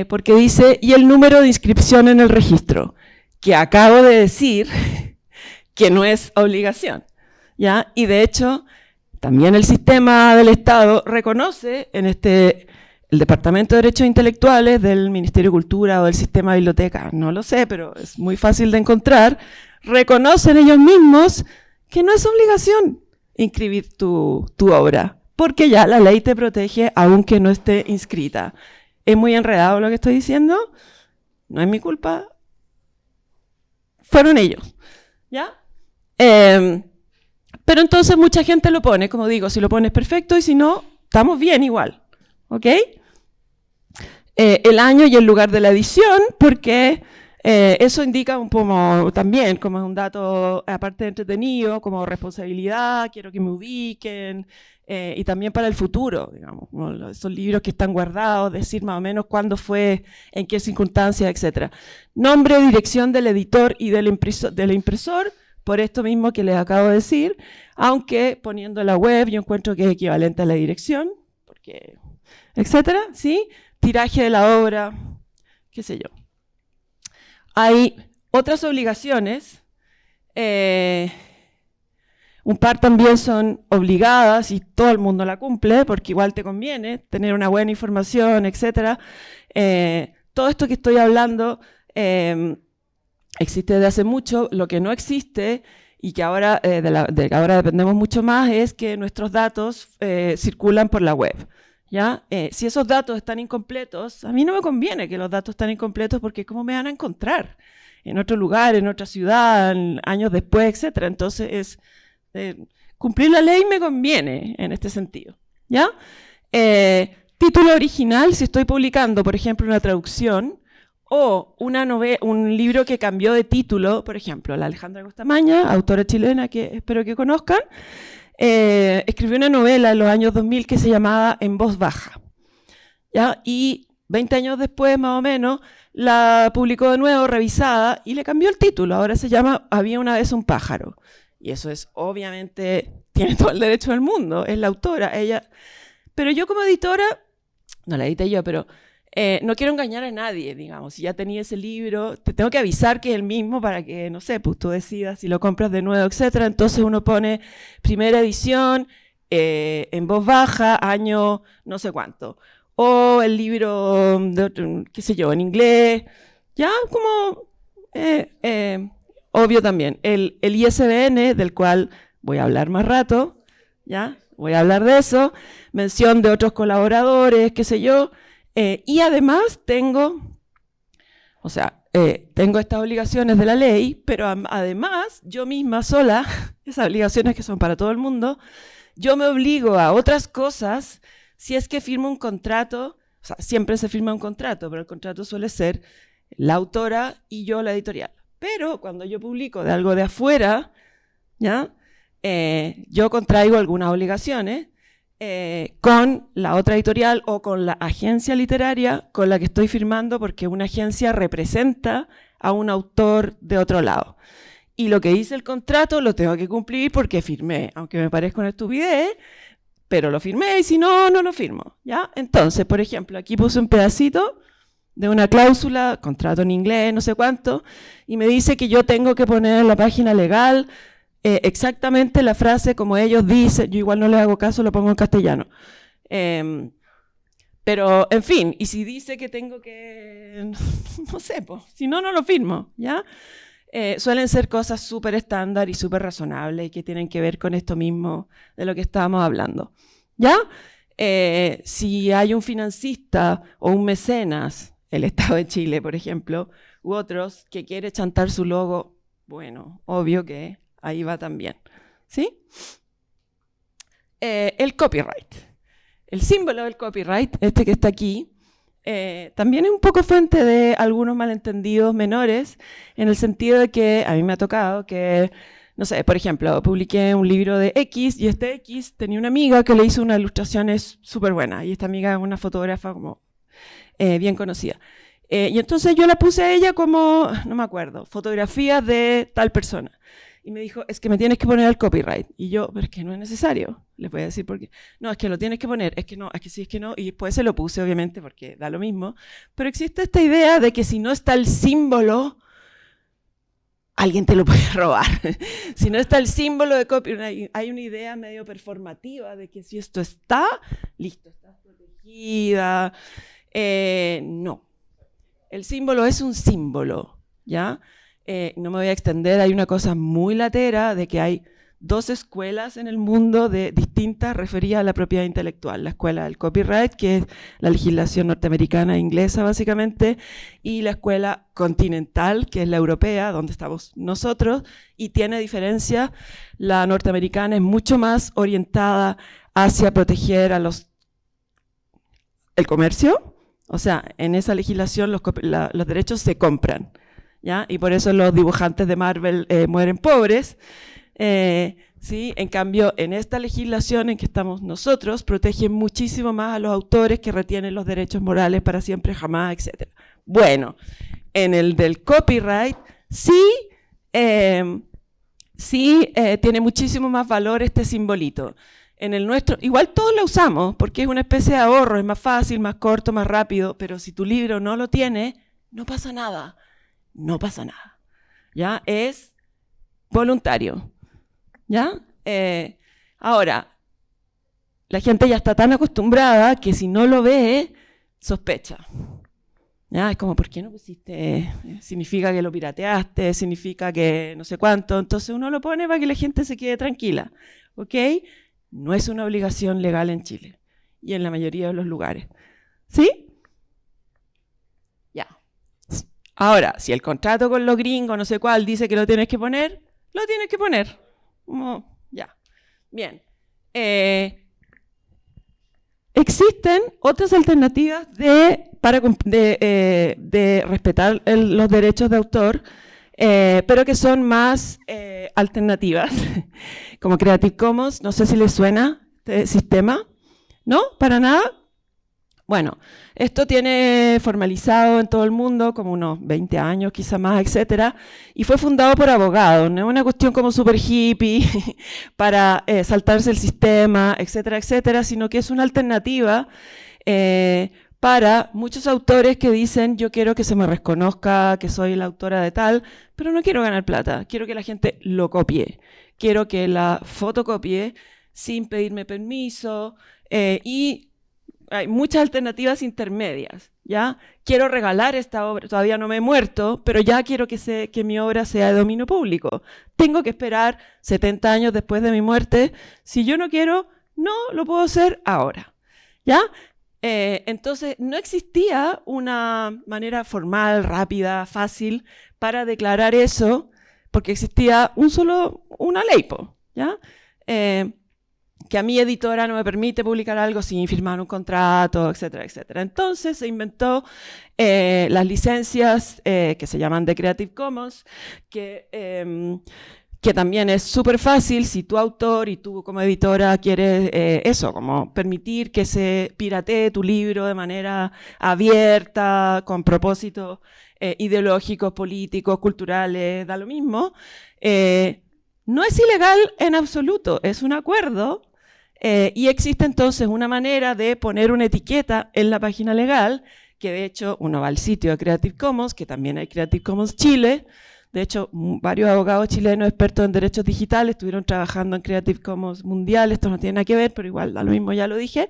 porque dice, y el número de inscripción en el registro, que acabo de decir que no es obligación, ¿ya? Y de hecho, también el sistema del Estado reconoce en el Departamento de Derechos Intelectuales del Ministerio de Cultura o del sistema de biblioteca, no lo sé, pero es muy fácil de encontrar, reconocen ellos mismos que no es obligación inscribir tu obra, porque ya la ley te protege aunque no esté inscrita. ¿Es muy enredado lo que estoy diciendo? No es mi culpa. Fueron ellos, ¿ya? Pero entonces mucha gente lo pone, como digo, si lo pones perfecto y si no, estamos bien igual, ¿ok? El año y el lugar de la edición, porque eso indica un poco también, como es un dato aparte de entretenido, como responsabilidad, quiero que me ubiquen, y también para el futuro, digamos, esos libros que están guardados, decir más o menos cuándo fue, en qué circunstancias, etc. Nombre, dirección del editor y del impresor, por esto mismo que les acabo de decir, aunque poniendo la web yo encuentro que es equivalente a la dirección, porque, etcétera, ¿sí? Tiraje de la obra, qué sé yo. Hay otras obligaciones, un par también son obligadas y todo el mundo la cumple, porque igual te conviene tener una buena información, etcétera. Todo esto que estoy hablando existe desde hace mucho. Lo que no existe y que ahora, de que ahora dependemos mucho más es que nuestros datos circulan por la web, ¿ya? Si esos datos están incompletos, a mí no me conviene que los datos estén incompletos porque ¿cómo me van a encontrar? En otro lugar, en otra ciudad, años después, etcétera. Entonces, cumplir la ley me conviene en este sentido, ¿ya? Título original, si estoy publicando, por ejemplo, una traducción, o un libro que cambió de título, por ejemplo, la Alejandra Costamaña, autora chilena que espero que conozcan, escribió una novela en los años 2000 que se llamaba En voz baja, ¿ya? Y 20 años después, más o menos, la publicó de nuevo, revisada, y le cambió el título. Ahora se llama Había una vez un pájaro. Y eso es, obviamente, tiene todo el derecho del mundo, es la autora, ella. Pero yo como editora, no la edité yo, pero no quiero engañar a nadie, digamos. Si ya tenía ese libro, te tengo que avisar que es el mismo para que, no sé, pues tú decidas si lo compras de nuevo, etcétera. Entonces uno pone primera edición, en voz baja, año no sé cuánto. O el libro, qué sé yo, en inglés. Ya, como obvio también. El ISBN, del cual voy a hablar más rato, ¿ya? Voy a hablar de eso. Mención de otros colaboradores, qué sé yo. Y además tengo estas obligaciones de la ley, pero además yo misma sola, esas obligaciones que son para todo el mundo, yo me obligo a otras cosas si es que firmo un contrato. O sea, siempre se firma un contrato, pero el contrato suele ser la autora y yo la editorial. Pero cuando yo publico de algo de afuera, ¿ya? Yo contraigo algunas obligaciones con la otra editorial o con la agencia literaria con la que estoy firmando, porque una agencia representa a un autor de otro lado. Y lo que dice el contrato lo tengo que cumplir porque firmé, aunque me parezca una estupidez, pero lo firmé y si no, no lo firmo, ¿ya? Entonces, por ejemplo, aquí puse un pedacito de una cláusula, contrato en inglés, no sé cuánto, y me dice que yo tengo que poner en la página legal exactamente la frase como ellos dicen. Yo igual no les hago caso, lo pongo en castellano. Pero, en fin, y si dice que tengo que, no sé, pues, si no, no lo firmo, ¿ya? Suelen ser cosas súper estándar y súper razonables y que tienen que ver con esto mismo de lo que estábamos hablando, ¿ya? Si hay un financista o un mecenas, el Estado de Chile, por ejemplo, u otros, que quiere chantar su logo, bueno, obvio que ahí va también, ¿sí? El copyright. El símbolo del copyright, este que está aquí, también es un poco fuente de algunos malentendidos menores, en el sentido de que a mí me ha tocado que, no sé, por ejemplo, publiqué un libro de X y este X tenía una amiga que le hizo unas ilustraciones súper buenas, y esta amiga es una fotógrafa como bien conocida. Y entonces yo la puse a ella como, no me acuerdo, fotografías de tal persona. Y me dijo, es que me tienes que poner el copyright. Y yo, pero es que no es necesario. Les voy a decir por qué. No, es que lo tienes que poner. Es que no, es que sí, es que no. Y después se lo puse, obviamente, porque da lo mismo. Pero existe esta idea de que si no está el símbolo, alguien te lo puede robar. Si no está el símbolo de copyright, hay una idea medio performativa de que si esto está, listo, está protegida. No. El símbolo es un símbolo, ¿ya? No me voy a extender, hay una cosa muy latera de que hay 2 escuelas en el mundo distintas referidas a la propiedad intelectual. La escuela del copyright, que es la legislación norteamericana e inglesa básicamente, y la escuela continental, que es la europea, donde estamos nosotros, y tiene diferencia. La norteamericana es mucho más orientada hacia proteger a el comercio. O sea, en esa legislación los derechos se compran, ¿ya? Y por eso los dibujantes de Marvel mueren pobres. ¿Sí? En cambio, en esta legislación en que estamos nosotros, protegen muchísimo más a los autores que retienen los derechos morales para siempre, jamás, etc. Bueno, en el del copyright, sí tiene muchísimo más valor este simbolito. En el nuestro, igual todos lo usamos, porque es una especie de ahorro, es más fácil, más corto, más rápido, pero si tu libro no lo tiene, no pasa nada. No pasa nada. ¿Ya? Es voluntario. ¿Ya? Ahora, la gente ya está tan acostumbrada que si no lo ve, sospecha. ¿Ya? Es como, ¿por qué no pusiste? Significa que lo pirateaste, significa que no sé cuánto. Entonces uno lo pone para que la gente se quede tranquila. ¿Ok? No es una obligación legal en Chile y en la mayoría de los lugares. ¿Sí? Ya. Ahora, si el contrato con los gringos, no sé cuál, dice que lo tienes que poner, lo tienes que poner. Ya. Bien. Existen otras alternativas de respetar los derechos de autor, pero que son más alternativas, como Creative Commons. No sé si les suena este sistema. ¿No? ¿Para nada? Bueno, esto tiene formalizado en todo el mundo como unos 20 años, quizá más, etcétera, y fue fundado por abogados. No es una cuestión como super hippie para saltarse el sistema, etcétera, etcétera, sino que es una alternativa para muchos autores que dicen: yo quiero que se me reconozca que soy la autora de tal, pero no quiero ganar plata, quiero que la gente lo copie, quiero que la fotocopie sin pedirme permiso, y hay muchas alternativas intermedias, ¿ya? Quiero regalar esta obra, todavía no me he muerto, pero ya quiero que mi obra sea de dominio público. Tengo que esperar 70 años después de mi muerte. Si yo no quiero, no lo puedo hacer ahora, ¿ya? Entonces, no existía una manera formal, rápida, fácil para declarar eso, porque existía una ley, ¿ya? Que a mi editora no me permite publicar algo sin firmar un contrato, etcétera, etcétera. Entonces se inventó las licencias que se llaman de Creative Commons, que también es súper fácil si tu autor y tú como editora quieres como permitir que se piratee tu libro de manera abierta, con propósitos ideológicos, políticos, culturales, da lo mismo. No es ilegal en absoluto, es un acuerdo. Y existe entonces una manera de poner una etiqueta en la página legal, que de hecho uno va al sitio de Creative Commons, que también hay Creative Commons Chile. De hecho, varios abogados chilenos expertos en derechos digitales estuvieron trabajando en Creative Commons Mundial. Esto no tiene nada que ver, pero igual da lo mismo, ya lo dije.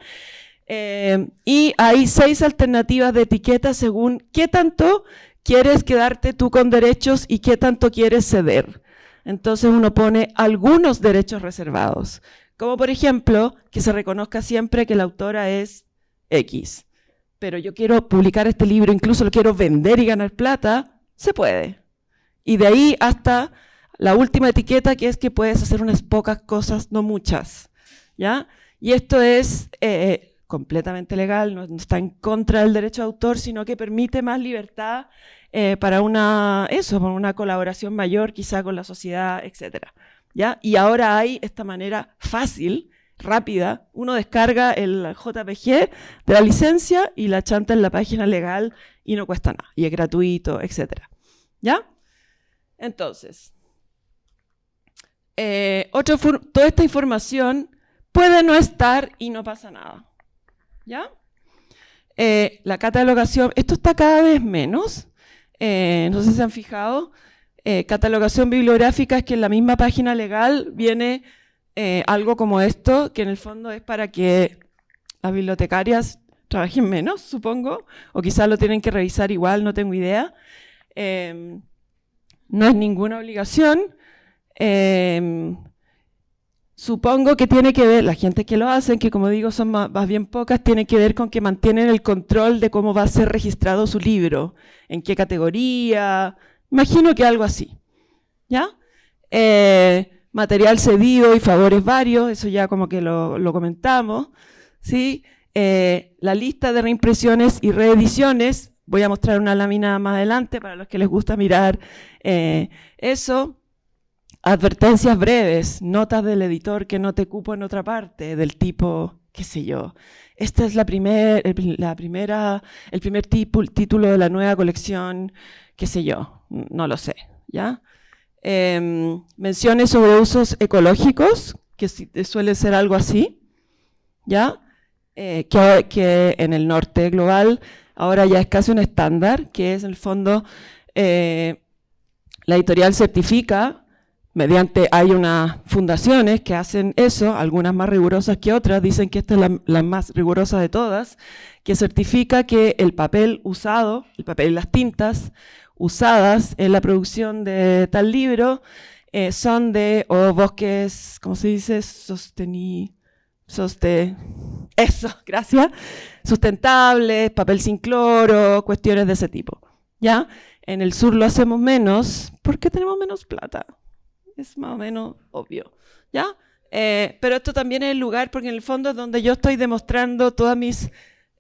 Y hay 6 alternativas de etiqueta según qué tanto quieres quedarte tú con derechos y qué tanto quieres ceder. Entonces uno pone algunos derechos reservados, como por ejemplo, que se reconozca siempre que la autora es X. Pero yo quiero publicar este libro, incluso lo quiero vender y ganar plata, se puede. Y de ahí hasta la última etiqueta, que es que puedes hacer unas pocas cosas, no muchas, ¿ya? Y esto es completamente legal, no está en contra del derecho de autor, sino que permite más libertad para una colaboración mayor, quizá con la sociedad, etcétera. ¿Ya? Y ahora hay esta manera fácil, rápida, uno descarga el JPG de la licencia y la chanta en la página legal y no cuesta nada, y es gratuito, etc. ¿Ya? Entonces, toda esta información puede no estar y no pasa nada. ¿Ya? La catalogación, esto está cada vez menos, no sé si se han fijado. Catalogación bibliográfica es que en la misma página legal viene algo como esto, que en el fondo es para que las bibliotecarias trabajen menos, supongo, o quizás lo tienen que revisar igual, no tengo idea. No es ninguna obligación. Supongo que tiene que ver, la gente que lo hacen, que como digo son más bien pocas, tiene que ver con que mantienen el control de cómo va a ser registrado su libro, en qué categoría, imagino que algo así, ¿ya? Material cedido y favores varios, eso ya como que lo comentamos, ¿sí? La lista de reimpresiones y reediciones, voy a mostrar una lámina más adelante para los que les gusta mirar eso. Advertencias breves, notas del editor que no te cupo en otra parte, del tipo, qué sé yo, este es el primer título de la nueva colección, qué sé yo, no lo sé, ¿ya? Menciones sobre usos ecológicos, que suele ser algo así, ¿ya? Que en el norte global ahora ya es casi un estándar, que es en el fondo, la editorial certifica, hay unas fundaciones que hacen eso, algunas más rigurosas que otras, dicen que esta es la más rigurosa de todas, que certifica que el papel usado, el papel y las tintas usadas en la producción de tal libro son de bosques, ¿cómo se dice? Eso, gracias. Sustentables, papel sin cloro, cuestiones de ese tipo, ¿ya? En el sur lo hacemos menos porque tenemos menos plata. Es más o menos obvio, ¿ya? Pero esto también es el lugar, porque en el fondo es donde yo estoy demostrando todas mis...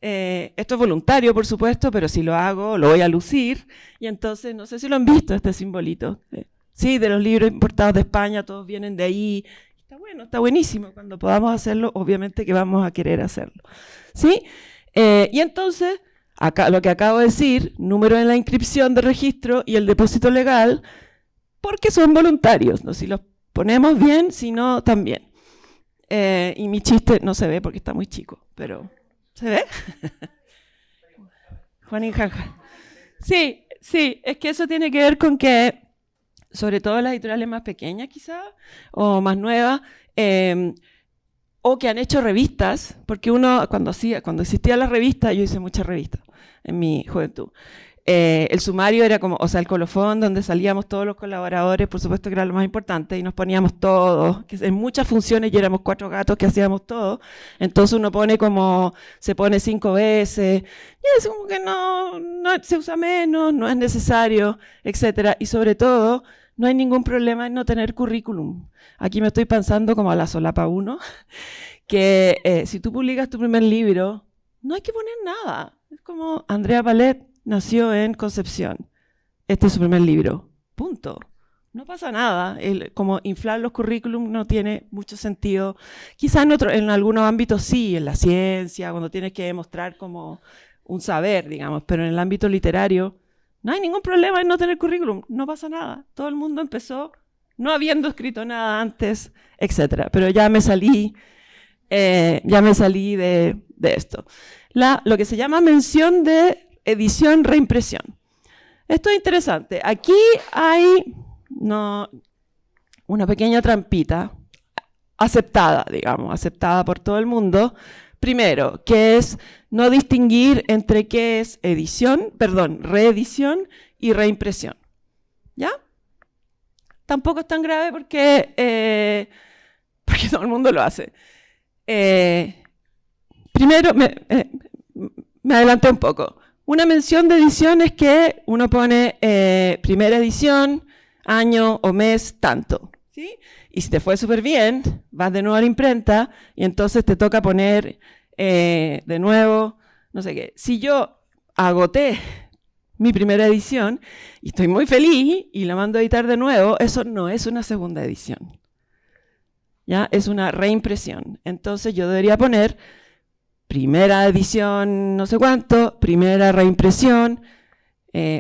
esto es voluntario, por supuesto, pero si lo hago, lo voy a lucir. Y entonces, no sé si lo han visto, este simbolito. Sí, de los libros importados de España, todos vienen de ahí. Está bueno, está buenísimo. Cuando podamos hacerlo, obviamente que vamos a querer hacerlo. ¿Sí? Y entonces, acá, lo que acabo de decir, número en la inscripción de registro y el depósito legal, porque son voluntarios, ¿no? Si los ponemos bien, si no, también. Y mi chiste no se ve porque está muy chico, pero ¿se ve? Juan y Janja. Sí, es que eso tiene que ver con que, sobre todo las editoriales más pequeñas quizás, o más nuevas, o que han hecho revistas, porque uno, cuando existían las revistas, yo hice muchas revistas en mi juventud, el sumario era como, o sea, el colofón donde salíamos todos los colaboradores, por supuesto que era lo más importante, y nos poníamos todos, que en muchas funciones y éramos 4 gatos que hacíamos todo, entonces uno se pone 5 veces, y es como que no se usa menos, no es necesario, etcétera, y sobre todo, no hay ningún problema en no tener currículum. Aquí me estoy pensando como a la solapa 1, que si tú publicas tu primer libro, no hay que poner nada, es como Andrea Palet nació en Concepción. Este es su primer libro. Punto. No pasa nada. Como inflar los currículums no tiene mucho sentido. Quizás en algunos ámbitos sí, en la ciencia, cuando tienes que demostrar como un saber, digamos, pero en el ámbito literario no hay ningún problema en no tener currículum. No pasa nada. Todo el mundo empezó no habiendo escrito nada antes, etc. Pero ya me salí de esto. Lo que se llama mención de edición, reimpresión. Esto es interesante. Aquí hay una pequeña trampita aceptada, digamos, aceptada por todo el mundo. Primero, que es no distinguir entre qué es reedición y reimpresión. ¿Ya? Tampoco es tan grave porque todo el mundo lo hace. Primero, me adelanté un poco. Una mención de edición es que uno pone primera edición, año o mes, tanto, ¿sí? Y si te fue súper bien, vas de nuevo a la imprenta y entonces te toca poner de nuevo, no sé qué. Si yo agoté mi primera edición y estoy muy feliz y la mando a editar de nuevo, eso no es una segunda edición, ¿ya? Es una reimpresión. Entonces yo debería poner primera edición no sé cuánto, primera reimpresión,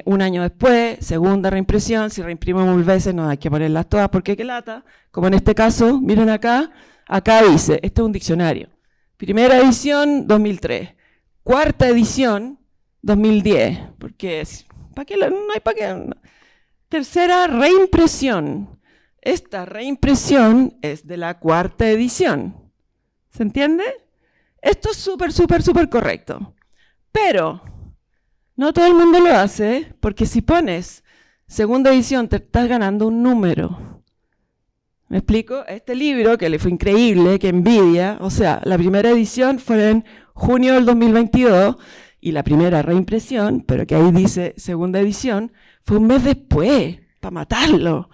un año después, segunda reimpresión. Si reimprimo mil veces no hay que ponerlas todas porque qué lata, como en este caso, miren acá dice, este es un diccionario, primera edición 2003, cuarta edición 2010, porque ¿para qué? No hay para qué. tercera reimpresión. Esta reimpresión es de la 4ª edición. ¿Se entiende? Esto es súper correcto. Pero no todo el mundo lo hace, porque si pones 2ª edición te estás ganando un número. ¿Me explico? Este libro, que le fue increíble, que envidia, o sea, la primera edición fue en junio del 2022 y la primera reimpresión, pero que ahí dice 2ª edición, fue un mes después, para matarlo,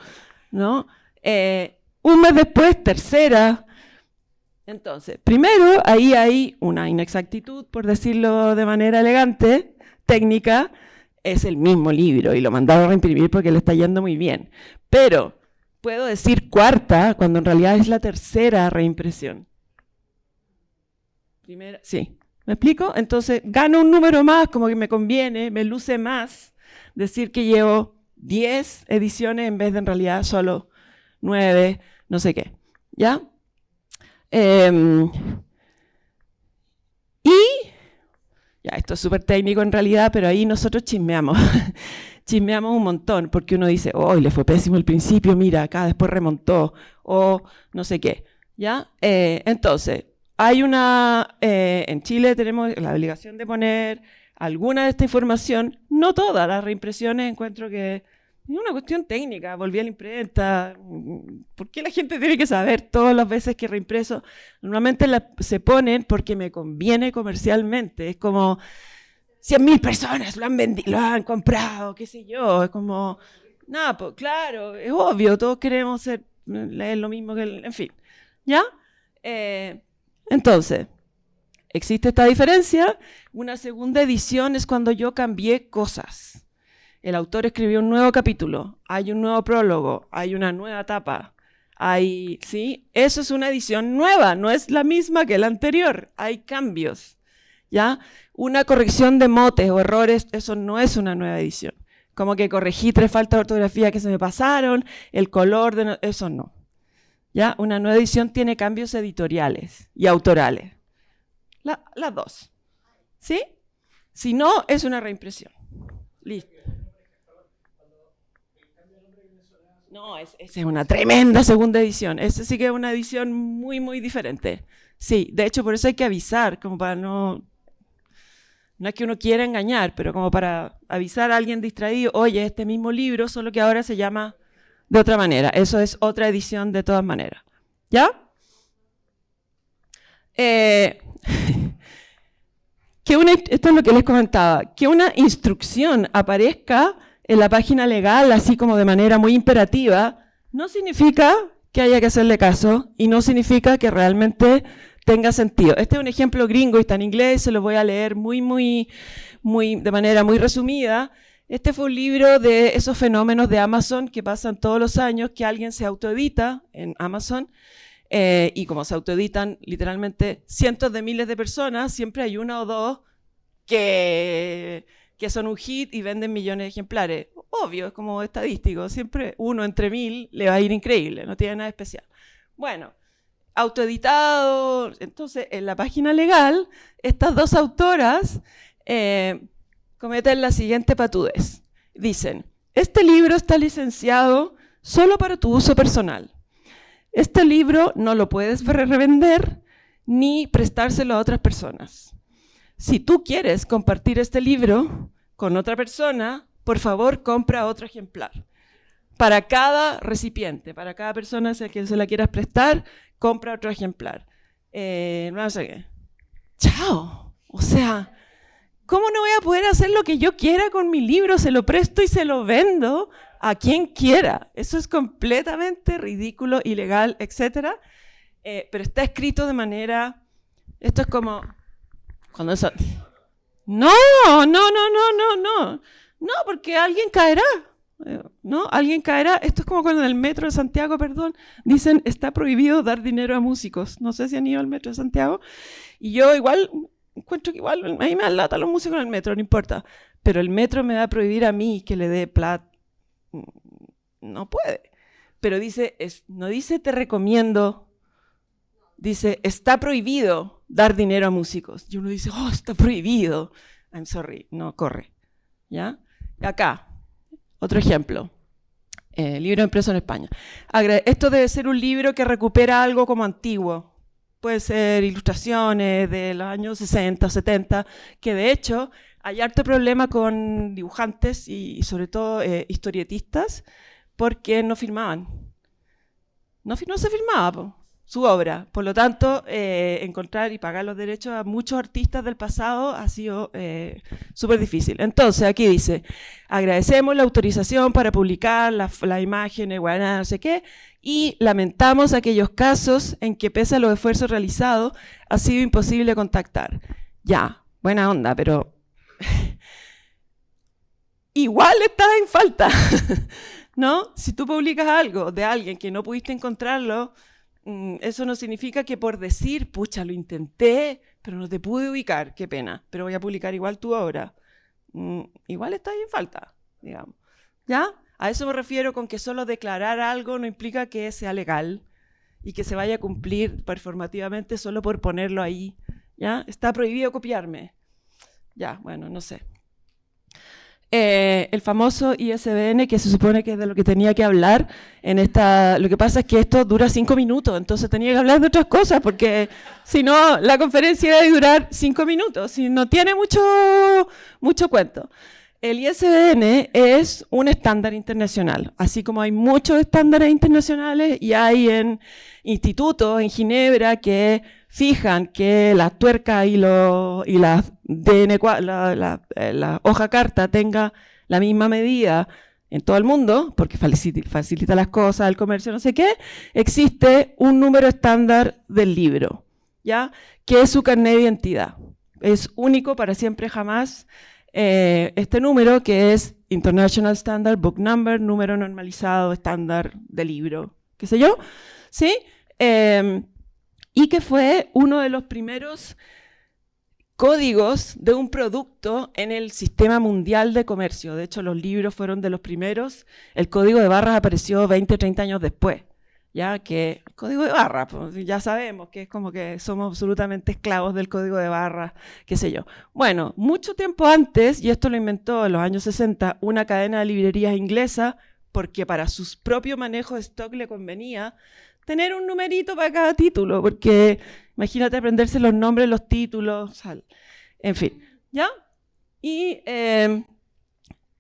¿no? Un mes después, tercera. Entonces, primero, ahí hay una inexactitud, por decirlo de manera elegante, técnica, es el mismo libro y lo mandaron a reimprimir porque le está yendo muy bien. Pero puedo decir 4ª cuando en realidad es la 3ª reimpresión. Primera, sí. ¿Me explico? Entonces, gano un número más, como que me conviene, me luce más decir que llevo 10 ediciones en vez de en realidad solo 9, no sé qué. ¿Ya? Y, ya, esto es súper técnico en realidad, pero ahí nosotros chismeamos. Chismeamos un montón, porque uno dice, oh, le fue pésimo al principio, mira, acá después remontó, o no sé qué. ¿Ya? Entonces, hay en Chile tenemos la obligación de poner alguna de esta información, no todas las reimpresiones, encuentro que es una cuestión técnica, volví a la imprenta, ¿por qué la gente tiene que saber todas las veces que reimpreso? Normalmente se ponen porque me conviene comercialmente, es como 100.000 personas lo han comprado, qué sé yo, es como, nada, pues claro, es obvio, todos queremos leer lo mismo en fin, ¿ya? Entonces, existe esta diferencia. Una 2ª edición es cuando yo cambié cosas. El autor escribió un nuevo capítulo, hay un nuevo prólogo, hay una nueva etapa, ¿sí? Eso es una edición nueva, no es la misma que la anterior, hay cambios, ¿ya? Una corrección de motes o errores, eso no es una nueva edición. Como que corregí 3 faltas de ortografía que se me pasaron, el color, eso no. ¿Ya? Una nueva edición tiene cambios editoriales y autorales. Las dos. ¿Sí? Si no, es una reimpresión. Listo. No, esa es una tremenda 2ª edición. Esa sí que es una edición muy diferente. Sí, de hecho, por eso hay que avisar, como para no es que uno quiera engañar, pero como para avisar a alguien distraído, oye, este mismo libro, solo que ahora se llama de otra manera. Eso es otra edición de todas maneras. ¿Ya? Esto es lo que les comentaba, que una instrucción aparezca en la página legal, así como de manera muy imperativa, no significa que haya que hacerle caso y no significa que realmente tenga sentido. Este es un ejemplo gringo y está en inglés, se lo voy a leer de manera muy resumida. Este fue un libro de esos fenómenos de Amazon que pasan todos los años, que alguien se autoedita en Amazon, y como se autoeditan literalmente cientos de miles de personas, siempre hay una o dos que son un hit y venden millones de ejemplares. Obvio, es como estadístico, siempre 1 entre 1000 le va a ir increíble, no tiene nada especial. Bueno, autoeditado, entonces en la página legal, estas 2 autoras cometen la siguiente patudez. Dicen, este libro está licenciado solo para tu uso personal. Este libro no lo puedes revender ni prestárselo a otras personas. Si tú quieres compartir este libro con otra persona, por favor, compra otro ejemplar. Para cada recipiente, para cada persona a quien se la quieras prestar, compra otro ejemplar. No sé qué. ¡Chao! O sea, ¿cómo no voy a poder hacer lo que yo quiera con mi libro? Se lo presto y se lo vendo a quien quiera. Eso es completamente ridículo, ilegal, etc. Pero está escrito de manera... Esto es como... cuando eso... No, porque alguien caerá. ¿No? Alguien caerá. Esto es como cuando en el metro de Santiago, dicen, está prohibido dar dinero a músicos. No sé si han ido al metro de Santiago. Y yo igual... encuentro que igual a mí me alata los músicos en el metro, no importa. Pero el metro me va a prohibir a mí que le dé plata. No puede. Pero no dice te recomiendo, dice está prohibido dar dinero a músicos. Y uno dice, oh, está prohibido. I'm sorry, no corre. ¿Ya? Acá, otro ejemplo. Libro impreso en España. Esto debe ser un libro que recupera algo como antiguo. Puede ser ilustraciones de los años 60 o 70, que de hecho hay harto problema con dibujantes y sobre todo historietistas, porque no firmaban. No se firmaba su obra. Por lo tanto, encontrar y pagar los derechos a muchos artistas del pasado ha sido súper difícil. Entonces, aquí dice, agradecemos la autorización para publicar las imágenes, bueno, no sé qué, y lamentamos aquellos casos en que, pese a los esfuerzos realizados, ha sido imposible contactar. Ya, buena onda, pero igual está en falta, ¿no? Si tú publicas algo de alguien que no pudiste encontrarlo, eso no significa que por decir, pucha, lo intenté, pero no te pude ubicar, qué pena, pero voy a publicar igual tu obra. Igual está ahí en falta, digamos. ¿Ya? A eso me refiero con que solo declarar algo no implica que sea legal y que se vaya a cumplir performativamente solo por ponerlo ahí. ¿Ya? Está prohibido copiarme. Ya, bueno, no sé. El famoso ISBN, que se supone que es de lo que tenía que hablar en esta... Lo que pasa es que esto dura 5 minutos, entonces tenía que hablar de otras cosas, porque si no, la conferencia iba a durar 5 minutos, y no tiene mucho cuento. El ISBN es un estándar internacional, así como hay muchos estándares internacionales y hay en institutos en Ginebra que fijan que las tuercas y las la hoja carta tenga la misma medida en todo el mundo, porque facilita las cosas, el comercio, no sé qué. Existe un número estándar del libro, ¿ya? Que es su carnet de identidad. Es único para siempre, jamás. Este número, que es International Standard Book Number, número normalizado estándar de libro, qué sé yo, ¿sí? Y que fue uno de los primeros códigos de un producto en el sistema mundial de comercio. De hecho, los libros fueron de los primeros. El código de barras apareció 20, 30 años después. Ya que el código de barras, pues, ya sabemos que es como que somos absolutamente esclavos del código de barras, qué sé yo. Bueno, mucho tiempo antes, y esto lo inventó en los años 60, una cadena de librerías inglesa, porque para sus propios manejos de stock le convenía tener un numerito para cada título, porque imagínate aprenderse los nombres de los títulos, en fin, ¿ya? Y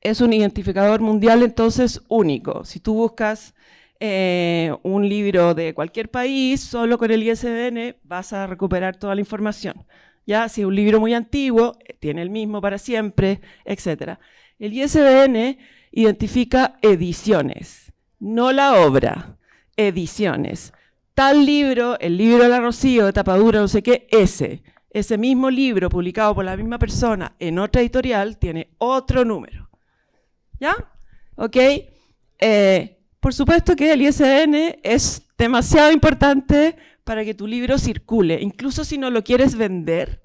es un identificador mundial, entonces, único. Si tú buscas un libro de cualquier país, solo con el ISBN vas a recuperar toda la información. Ya, si es un libro muy antiguo, tiene el mismo para siempre, etc. El ISBN identifica ediciones, no la obra, ediciones. Tal libro, el libro de la Rocío, de tapadura, no sé qué, ese mismo libro publicado por la misma persona en otra editorial tiene otro número. ¿Ya? ¿Ok? Por supuesto que el ISBN es demasiado importante para que tu libro circule, incluso si no lo quieres vender.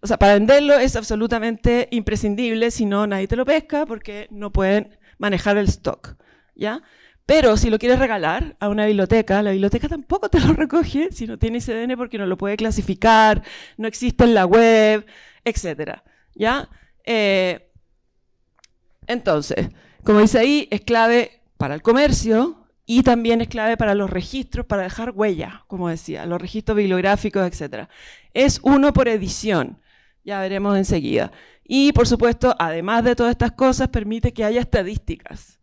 O sea, para venderlo es absolutamente imprescindible, si no nadie te lo pesca porque no pueden manejar el stock, ¿ya? Pero si lo quieres regalar a una biblioteca, la biblioteca tampoco te lo recoge si no tiene ISBN porque no lo puede clasificar, no existe en la web, etc. ¿Ya? Entonces, como dice ahí, es clave para el comercio y también es clave para los registros, para dejar huella, como decía, los registros bibliográficos, etc. Es uno por edición, ya veremos enseguida. Y, por supuesto, además de todas estas cosas, permite que haya estadísticas,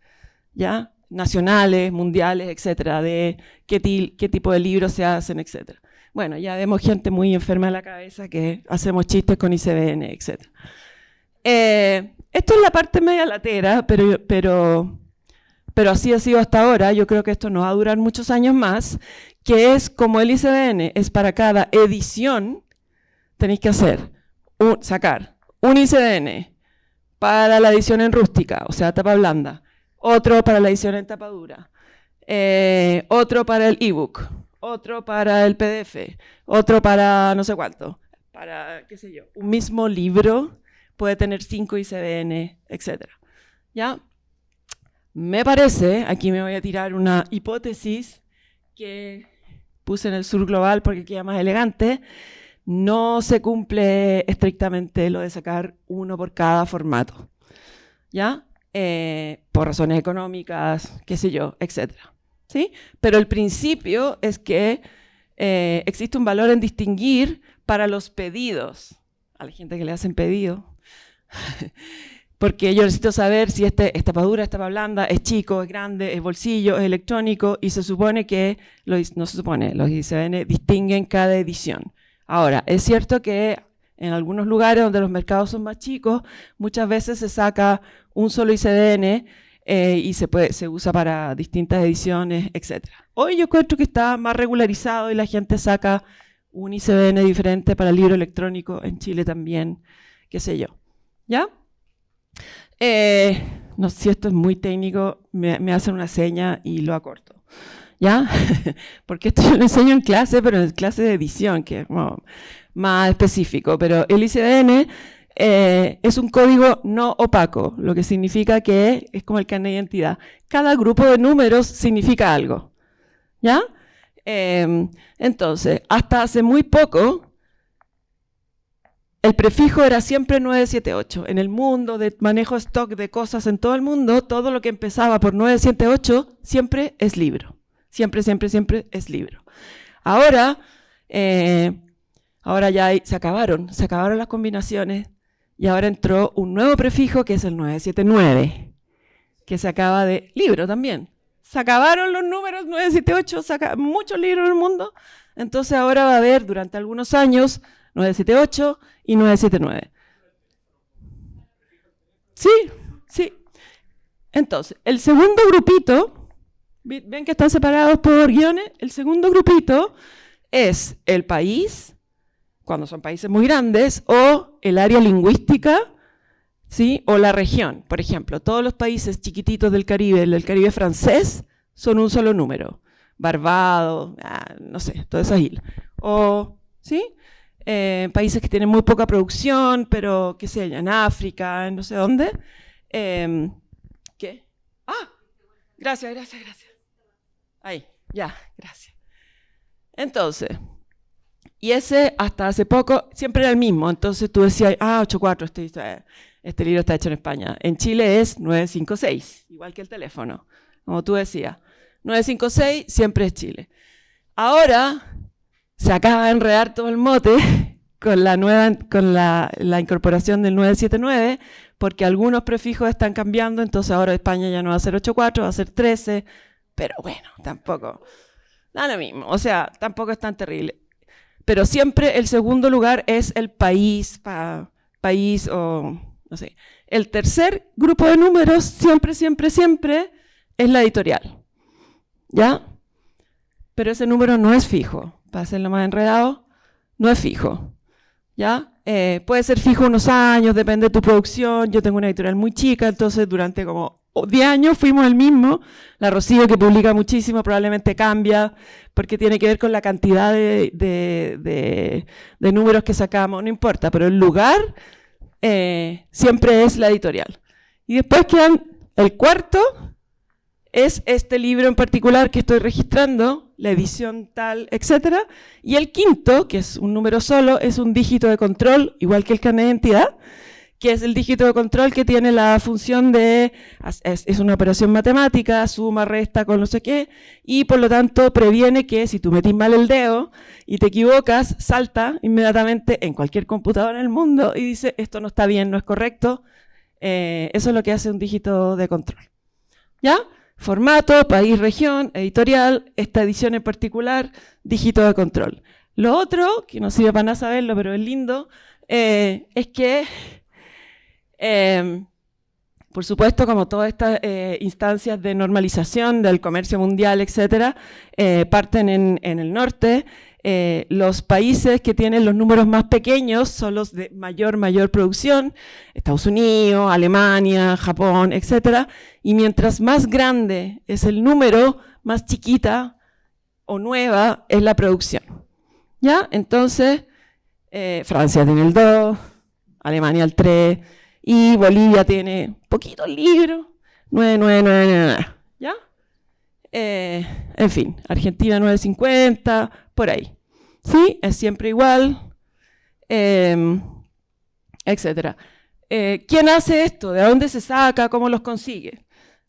¿ya? Nacionales, mundiales, etcétera, de qué tipo de libros se hacen, etcétera. Bueno, ya vemos gente muy enferma de la cabeza que hacemos chistes con ISBN, etcétera. Esto es la parte media latera, pero así ha sido hasta ahora. Yo creo que esto no va a durar muchos años más, que es como el ISBN es para cada edición, tenéis que sacar un ISBN para la edición en rústica, o sea, tapa blanda, otro para la edición en tapa dura, otro para el ebook, otro para el PDF, otro para no sé cuánto, para, qué sé yo, un mismo libro puede tener 5 ISBN, etc. ¿Ya? Me parece, aquí me voy a tirar una hipótesis que puse en el sur global porque queda más elegante, no se cumple estrictamente lo de sacar uno por cada formato. ¿Ya? por razones económicas, qué sé yo, etc. ¿Sí? Pero el principio es que existe un valor en distinguir para los pedidos, a la gente que le hacen pedido, porque yo necesito saber si esta tapa dura, esta tapa blanda, es chico, es grande, es bolsillo, es electrónico, y se supone que, no se supone, los ISBN distinguen cada edición. Ahora, es cierto que en algunos lugares donde los mercados son más chicos, muchas veces se saca un solo ISBN y se usa para distintas ediciones, etc. Hoy yo encuentro que está más regularizado y la gente saca un ISBN diferente para el libro electrónico, en Chile también, qué sé yo. ¿Ya? No sé si esto es muy técnico, me hacen una seña y lo acorto. ¿Ya? Porque esto yo lo enseño en clase, pero en clase de edición, que es más específico. Pero el ISBN es un código no opaco, lo que significa que es como el carnet de identidad. Cada grupo de números significa algo. ¿Ya? Entonces, hasta hace muy poco, el prefijo era siempre 978. En el mundo de manejo stock de cosas en todo el mundo, todo lo que empezaba por 978 siempre es libro. Siempre, siempre, siempre es libro. Ahora ya se acabaron las combinaciones y ahora entró un nuevo prefijo que es el 979, que se acaba de libro también. Se acabaron los números 978, muchos libros en el mundo, entonces ahora va a haber durante algunos años 978 y 979. Sí, sí. Entonces, el segundo grupito, ven que están separados por guiones, el segundo grupito es el país, cuando son países muy grandes, o el área lingüística, ¿sí? O la región. Por ejemplo, todos los países chiquititos del Caribe francés, son un solo número. Barbados, no sé, todas esas islas. O, ¿sí? Países que tienen muy poca producción, pero, qué sé yo, en África, en no sé dónde. ¿Qué? Gracias. Ahí, ya, gracias. Entonces, y ese hasta hace poco siempre era el mismo. Entonces tú decías, 84, este libro está hecho en España. En Chile es 956, igual que el teléfono, como tú decías. 956 siempre es Chile. Ahora se acaba de enredar todo el mote con la incorporación del 979, porque algunos prefijos están cambiando, entonces ahora España ya no va a ser 84, va a ser 13, pero bueno, tampoco, da lo mismo, o sea, tampoco es tan terrible. Pero siempre el segundo lugar es el país o, no sé. El tercer grupo de números, siempre es la editorial, ¿ya? Pero ese número no es fijo, para hacerlo más enredado, no es fijo, ¿ya? Puede ser fijo unos años, depende de tu producción. Yo tengo una editorial muy chica, entonces durante como 10 años fuimos el mismo. La Rocío, que publica muchísimo, probablemente cambia, porque tiene que ver con la cantidad de números que sacamos, no importa, pero el lugar siempre es la editorial. Y después quedan el cuarto, es este libro en particular que estoy registrando, la edición tal, etc. Y el quinto, que es un número solo, es un dígito de control, igual que el carnet de identidad, que es el dígito de control que tiene la función de, es una operación matemática, suma, resta con no sé qué, y por lo tanto previene que si tú metís mal el dedo y te equivocas, salta inmediatamente en cualquier computadora en el mundo y dice, esto no está bien, no es correcto. Eso es lo que hace un dígito de control. ¿Ya? Formato, país, región, editorial, esta edición en particular, dígito de control. Lo otro, que no sirve para nada saberlo, pero es lindo, es que, por supuesto, como todas estas instancias de normalización del comercio mundial, etcétera, parten en el norte. Los países que tienen los números más pequeños son los de mayor producción, Estados Unidos, Alemania, Japón, etc. Y mientras más grande es el número, más chiquita o nueva es la producción. ¿Ya? Entonces, Francia tiene el 2, Alemania el 3, y Bolivia tiene poquitos libros, 999, ¿ya? En fin, Argentina 950, por ahí. ¿Sí? Es siempre igual, etcétera. ¿Quién hace esto? ¿De dónde se saca? ¿Cómo los consigue?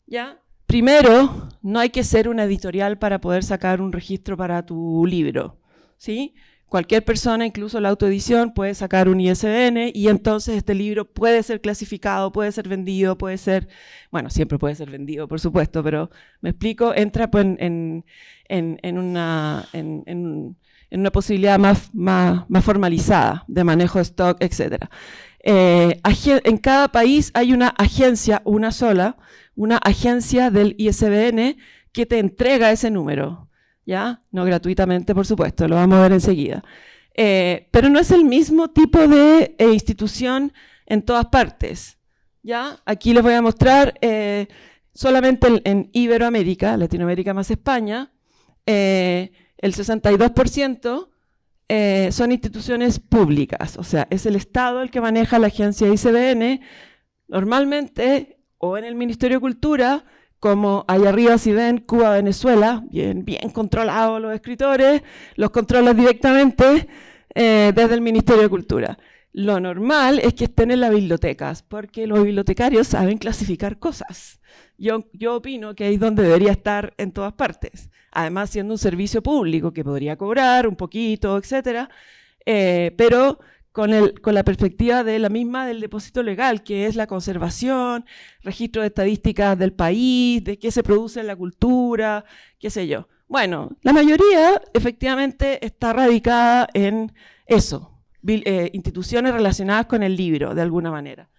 ¿Ya? Primero, no hay que ser una editorial para poder sacar un registro para tu libro, ¿sí? Cualquier persona, incluso la autoedición, puede sacar un ISBN y entonces este libro puede ser clasificado, puede ser vendido, puede ser, bueno, siempre puede ser vendido, por supuesto, pero me explico, entra pues, en una posibilidad más formalizada de manejo de stock, etc. En cada país hay una agencia, una sola, una agencia del ISBN que te entrega ese número, ¿ya? No gratuitamente, por supuesto, lo vamos a ver enseguida. Pero no es el mismo tipo de institución en todas partes, ¿ya? Aquí les voy a mostrar solamente en Iberoamérica, Latinoamérica más España, el 62% son instituciones públicas, o sea, es el Estado el que maneja la agencia ISBN, normalmente o en el Ministerio de Cultura, como allá arriba si ven Cuba, Venezuela, bien controlados los escritores, los controlan directamente desde el Ministerio de Cultura. Lo normal es que estén en las bibliotecas, porque los bibliotecarios saben clasificar cosas. Yo opino que ahí es donde debería estar en todas partes. Además, siendo un servicio público que podría cobrar un poquito, etcétera, pero con la perspectiva de la misma del depósito legal, que es la conservación, registro de estadísticas del país, de qué se produce en la cultura, qué sé yo. Bueno, la mayoría efectivamente está radicada en eso, instituciones relacionadas con el libro, de alguna manera.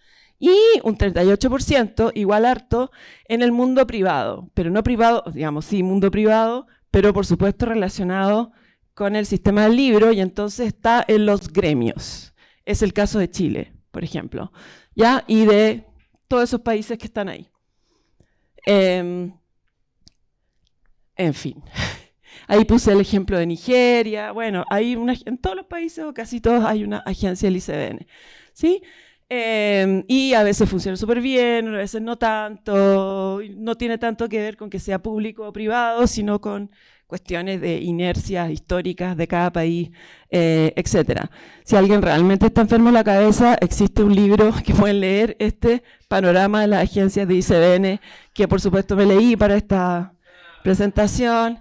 Y un 38%, igual harto, en el mundo privado, pero no privado, digamos, sí, mundo privado, pero por supuesto relacionado con el sistema del libro, y entonces está en los gremios. Es el caso de Chile, por ejemplo, ¿ya? Y de todos esos países que están ahí. En fin, ahí puse el ejemplo de Nigeria. Bueno, hay en todos los países, o casi todos, hay una agencia del ISBN, ¿sí? Y a veces funciona súper bien, a veces no tanto, no tiene tanto que ver con que sea público o privado, sino con cuestiones de inercias históricas de cada país, etc. Si alguien realmente está enfermo en la cabeza, existe un libro que pueden leer, este panorama de las agencias de ISBN, que por supuesto me leí para esta presentación.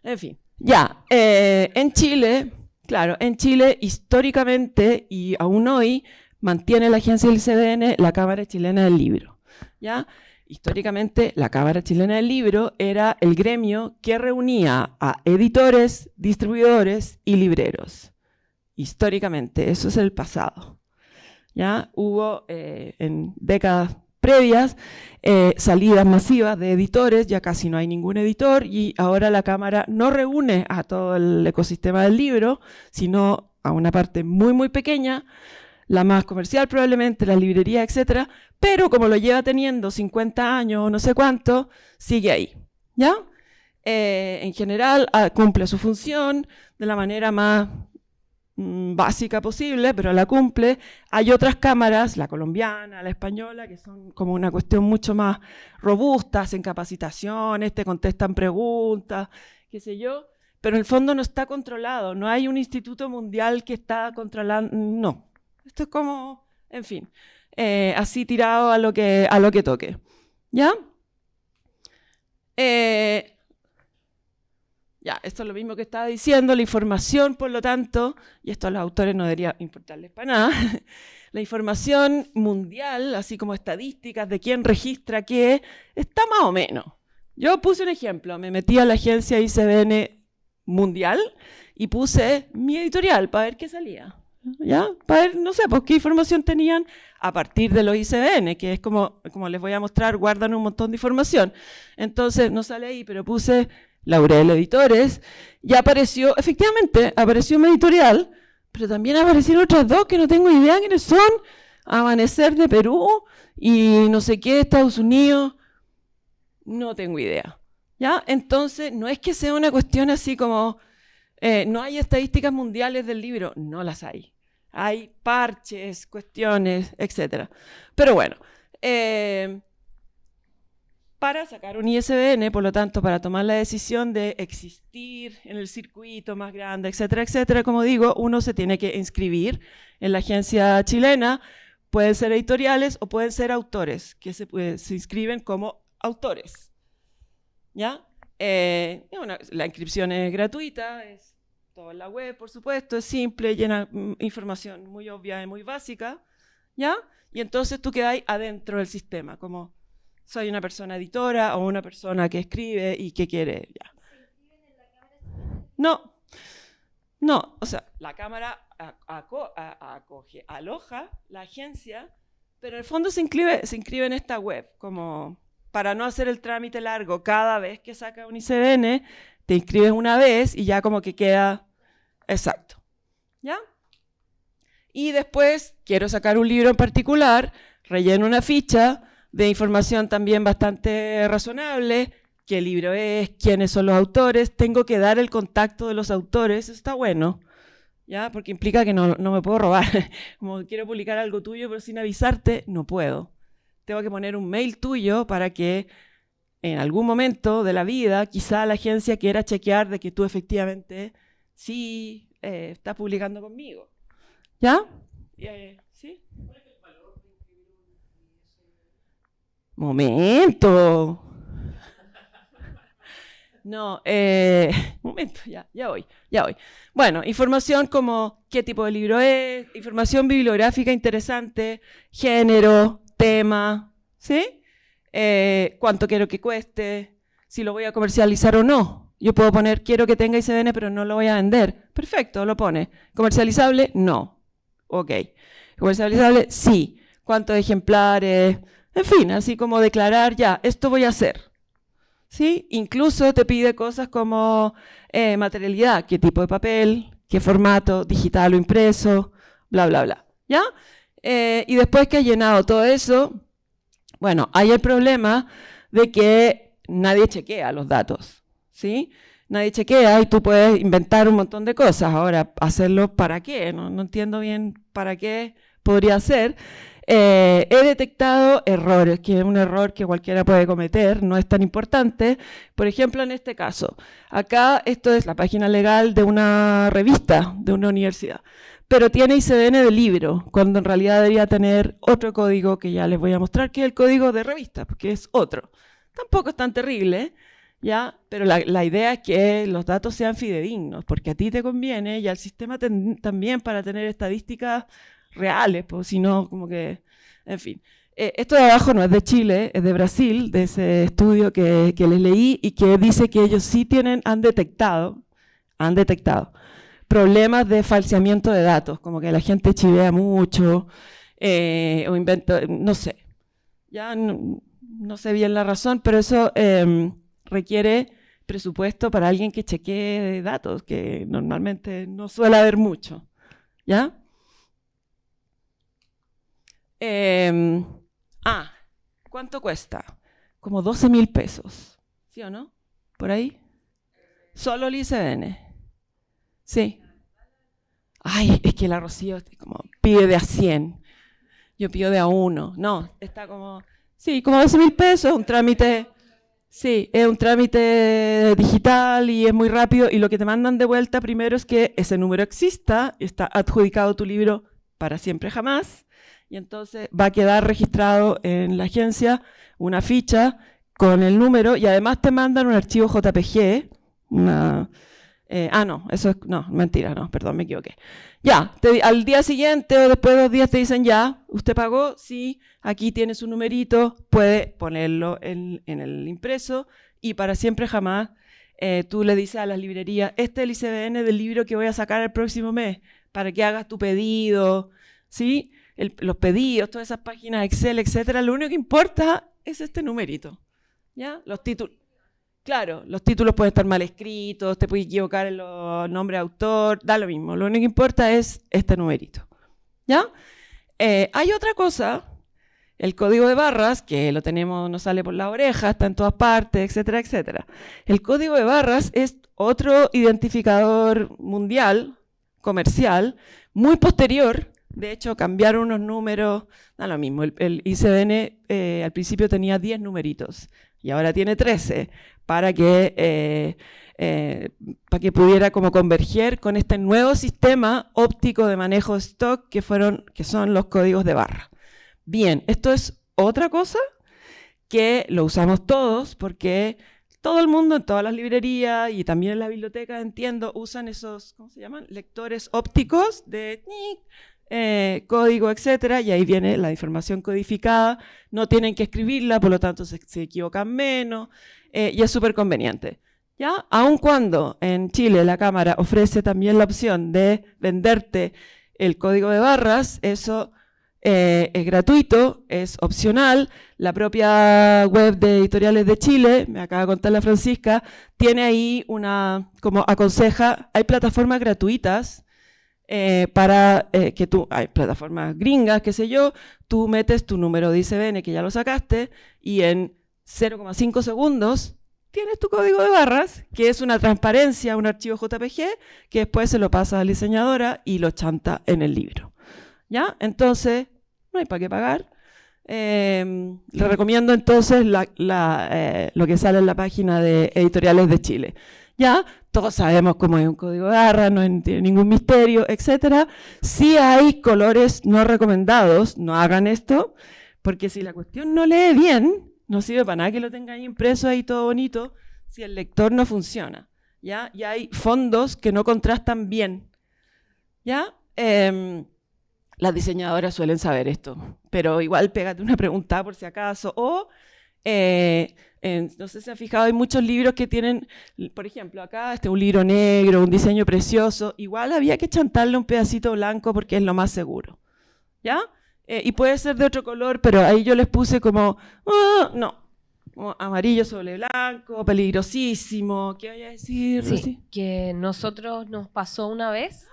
En fin, ya, en Chile, claro, en Chile históricamente y aún hoy, mantiene la agencia del ISBN la Cámara Chilena del Libro, ¿ya? Históricamente, la Cámara Chilena del Libro era el gremio que reunía a editores, distribuidores y libreros. Históricamente, eso es el pasado, ¿ya? Hubo en décadas previas salidas masivas de editores, ya casi no hay ningún editor, y ahora la Cámara no reúne a todo el ecosistema del libro, sino a una parte muy pequeña, la más comercial probablemente, la librería, etcétera, pero como lo lleva teniendo 50 años o no sé cuánto, sigue ahí, ¿ya? En general cumple su función de la manera más básica posible, pero la cumple. Hay otras cámaras, la colombiana, la española, que son como una cuestión mucho más robusta, hacen capacitaciones, te contestan preguntas, qué sé yo, pero en el fondo no está controlado, no hay un instituto mundial que está controlando, no. Esto es como, en fin, así tirado a lo que toque, ¿ya? Ya, esto es lo mismo que estaba diciendo, la información, por lo tanto, y esto a los autores no debería importarles para nada, la información mundial, así como estadísticas de quién registra qué, está más o menos. Yo puse un ejemplo, me metí a la agencia ISBN mundial y puse mi editorial para ver qué salía. ¿Ya? Para ver, no sé, pues qué información tenían a partir de los ISBN, que es como les voy a mostrar, guardan un montón de información. Entonces, no sale ahí, pero puse Laurel Editores, y apareció, efectivamente, apareció mi editorial, pero también aparecieron otras dos que no tengo idea quiénes son, Amanecer de Perú y no sé qué de Estados Unidos, no tengo idea. ¿Ya? Entonces, no es que sea una cuestión así como, no hay estadísticas mundiales del libro, no las hay. Hay parches, cuestiones, etc. Pero bueno, para sacar un ISBN, por lo tanto, para tomar la decisión de existir en el circuito más grande, etcétera, etcétera, como digo, uno se tiene que inscribir en la agencia chilena pueden ser editoriales o pueden ser autores, que se inscriben como autores. ¿Ya? Bueno, la inscripción es gratuita, es todo en la web, por supuesto, es simple, llena información muy obvia y muy básica, ¿ya? Y entonces tú quedas adentro del sistema, como soy una persona editora o una persona que escribe y que quiere, ya. No, o sea, la Cámara acoge, aloja la agencia, pero en el fondo se inscribe en esta web, como para no hacer el trámite largo. Cada vez que saca un ICBN, te inscribes una vez y ya como que queda exacto, ¿ya? Y después, quiero sacar un libro en particular, relleno una ficha de información también bastante razonable, qué libro es, quiénes son los autores, tengo que dar el contacto de los autores, eso está bueno, ¿ya? Porque implica que no me puedo robar, como quiero publicar algo tuyo pero sin avisarte, no puedo. Tengo que poner un mail tuyo para que en algún momento de la vida quizá la agencia quiera chequear de que tú efectivamente sí estás publicando conmigo. ¿Ya? ¿Sí? Momento. No, momento, ya voy. Bueno, información como qué tipo de libro es, información bibliográfica interesante, género, tema, ¿sí? Cuánto quiero que cueste, si lo voy a comercializar o no. Yo puedo poner, quiero que tenga ICBN, pero no lo voy a vender. Perfecto, lo pone. ¿Comercializable? No. Ok. ¿Comercializable? Sí. ¿Cuántos ejemplares? En fin, así como declarar, ya, esto voy a hacer. ¿Sí? Incluso te pide cosas como materialidad, qué tipo de papel, qué formato, digital o impreso, bla, bla, bla. ¿Ya? Y después que has llenado todo eso, bueno, hay el problema de que nadie chequea los datos, ¿sí? Nadie chequea y tú puedes inventar un montón de cosas. Ahora, ¿hacerlo para qué? No entiendo bien para qué podría ser. He detectado errores, que es un error que cualquiera puede cometer, no es tan importante. Por ejemplo, en este caso, acá esto es la página legal de una revista, de una universidad, pero tiene ICBN de libro, cuando en realidad debería tener otro código que ya les voy a mostrar, que es el código de revista, porque es otro. Tampoco es tan terrible, ¿ya? Pero la idea es que los datos sean fidedignos, porque a ti te conviene y al sistema también para tener estadísticas reales, pues si no, como que, en fin. Esto de abajo no es de Chile, es de Brasil, de ese estudio que les leí y que dice que ellos sí han detectado problemas de falseamiento de datos, como que la gente chivea mucho o inventa, no sé, ya no sé bien la razón, pero eso requiere presupuesto para alguien que chequee datos, que normalmente no suele haber mucho, ¿ya? ¿Cuánto cuesta? Como 12.000 pesos, ¿sí o no? ¿Por ahí? Solo el ICBN. Sí. Ay, es que la Rocío como pide de a 100. Yo pido de a 1. No, está como... Sí, como 12.000 pesos, un trámite... Sí, es un trámite digital y es muy rápido. Y lo que te mandan de vuelta primero es que ese número exista, está adjudicado tu libro para siempre jamás. Y entonces va a quedar registrado en la agencia una ficha con el número y además te mandan un archivo JPG, no, eso es, no, mentira, no, perdón, me equivoqué. Ya, al día siguiente o después de 2 días te dicen ya, ¿usted pagó? Sí, aquí tiene su numerito, puede ponerlo en el impreso y para siempre jamás tú le dices a las librerías, este es el ICBN del libro que voy a sacar el próximo mes para que hagas tu pedido, ¿sí? Los pedidos, todas esas páginas Excel, etcétera, lo único que importa es este numerito, ¿ya? Los títulos. Claro, los títulos pueden estar mal escritos, te puedes equivocar en los nombres de autor, da lo mismo. Lo único que importa es este numerito, ¿ya? Hay otra cosa, el código de barras, que lo tenemos, nos sale por la oreja, está en todas partes, etcétera, etcétera. El código de barras es otro identificador mundial, comercial, muy posterior. De hecho, cambiaron unos números, da lo mismo. El ICBN al principio tenía 10 numeritos y ahora tiene 13 para que pudiera como converger con este nuevo sistema óptico de manejo de stock que son los códigos de barra. Bien, esto es otra cosa que lo usamos todos porque todo el mundo en todas las librerías y también en la biblioteca, entiendo, usan esos, ¿cómo se llaman? Lectores ópticos de código, etcétera, y ahí viene la información codificada. No tienen que escribirla, por lo tanto se equivocan menos y es súper conveniente. ¿Ya? Aun cuando en Chile la Cámara ofrece también la opción de venderte el código de barras, eso es gratuito, es opcional. La propia web de Editoriales de Chile, me acaba de contar la Francisca, tiene ahí como aconseja, hay plataformas gratuitas para que hay plataformas gringas, qué sé yo, tú metes tu número de ISBN que ya lo sacaste y en 0,5 segundos tienes tu código de barras, que es una transparencia, un archivo JPG, que después se lo pasa a la diseñadora y lo chanta en el libro. ¿Ya? Entonces, no hay para qué pagar. Le recomiendo entonces lo que sale en la página de Editoriales de Chile. Ya, todos sabemos cómo es un código de barras, no tiene ningún misterio, etc. Si hay colores no recomendados, no hagan esto, porque si la cuestión no lee bien, no sirve para nada que lo tengan impreso ahí todo bonito si el lector no funciona. ¿Ya? Y hay fondos que no contrastan bien. ¿Ya? Las diseñadoras suelen saber esto, pero igual pégate una pregunta por si acaso. O, no sé si han fijado, hay muchos libros que tienen, por ejemplo, acá un libro negro, un diseño precioso. Igual había que chantarle un pedacito blanco porque es lo más seguro. ¿Ya? Y puede ser de otro color, pero ahí yo les puse como, no, como amarillo sobre blanco, peligrosísimo. ¿Qué voy a decir? Sí, que nosotros nos pasó una vez,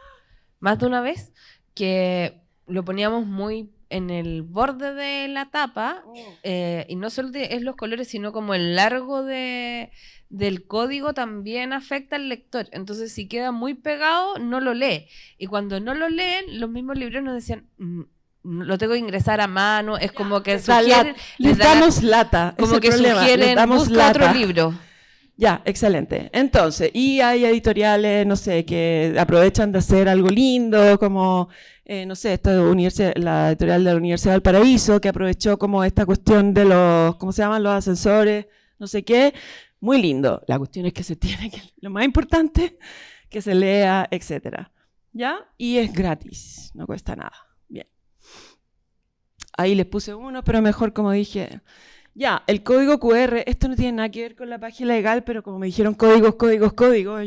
más de una vez, que lo poníamos muy en el borde de la tapa, y no solo es los colores, sino como el largo del código también afecta al lector. Entonces, si queda muy pegado, no lo lee. Y cuando no lo leen, los mismos libreros nos decían, lo tengo que ingresar a mano, es como que sugieren, les damos lata, como que sugieren, busca otro libro. Ya, excelente. Entonces, y hay editoriales, no sé, que aprovechan de hacer algo lindo, como, no sé, la editorial de la Universidad del Paraíso, que aprovechó como esta cuestión de los, ¿cómo se llaman? Los ascensores, no sé qué. Muy lindo. La cuestión es que se tiene que, lo más importante, que se lea, etcétera. ¿Ya? Y es gratis, no cuesta nada. Bien. Ahí les puse uno, pero mejor, como dije. Ya, el código QR, esto no tiene nada que ver con la página legal, pero como me dijeron códigos,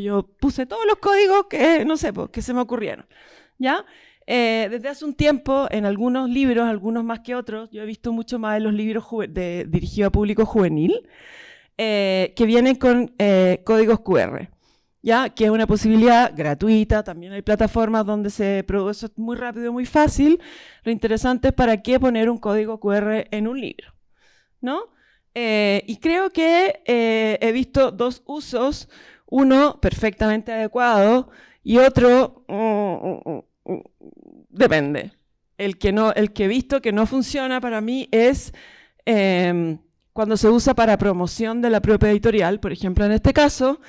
yo puse todos los códigos que, no sé, que se me ocurrieron. ¿Ya? Desde hace un tiempo, en algunos libros, algunos más que otros, yo he visto mucho más en los libros dirigidos a público juvenil, que vienen con códigos QR. ¿Ya? Que es una posibilidad gratuita, también hay plataformas donde se produce muy rápido y muy fácil. Lo interesante es para qué poner un código QR en un libro, ¿no? Y creo que he visto dos usos, uno perfectamente adecuado y otro depende. El que he visto que no funciona para mí es cuando se usa para promoción de la propia editorial, por ejemplo en este caso,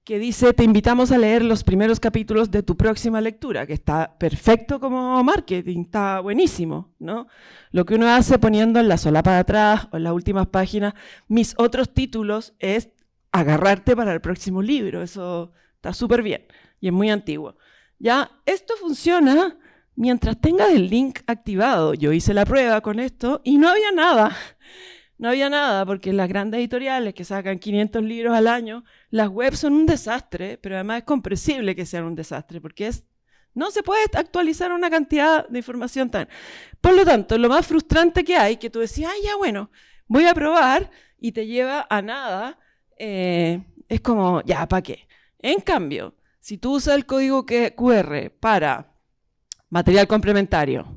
que dice, te invitamos a leer los primeros capítulos de tu próxima lectura, que está perfecto como marketing, está buenísimo, ¿no? Lo que uno hace poniendo en la solapa de atrás o en las últimas páginas, mis otros títulos, es agarrarte para el próximo libro, eso está súper bien y es muy antiguo. Ya, esto funciona mientras tengas el link activado. Yo hice la prueba con esto y no había nada. No había nada, porque las grandes editoriales que sacan 500 libros al año, las webs son un desastre, pero además es comprensible que sean un desastre, porque no se puede actualizar una cantidad de información tan... Por lo tanto, lo más frustrante que hay, que tú decís, ya bueno, voy a probar, y te lleva a nada, es como, ya, ¿para qué? En cambio, si tú usas el código QR para material complementario,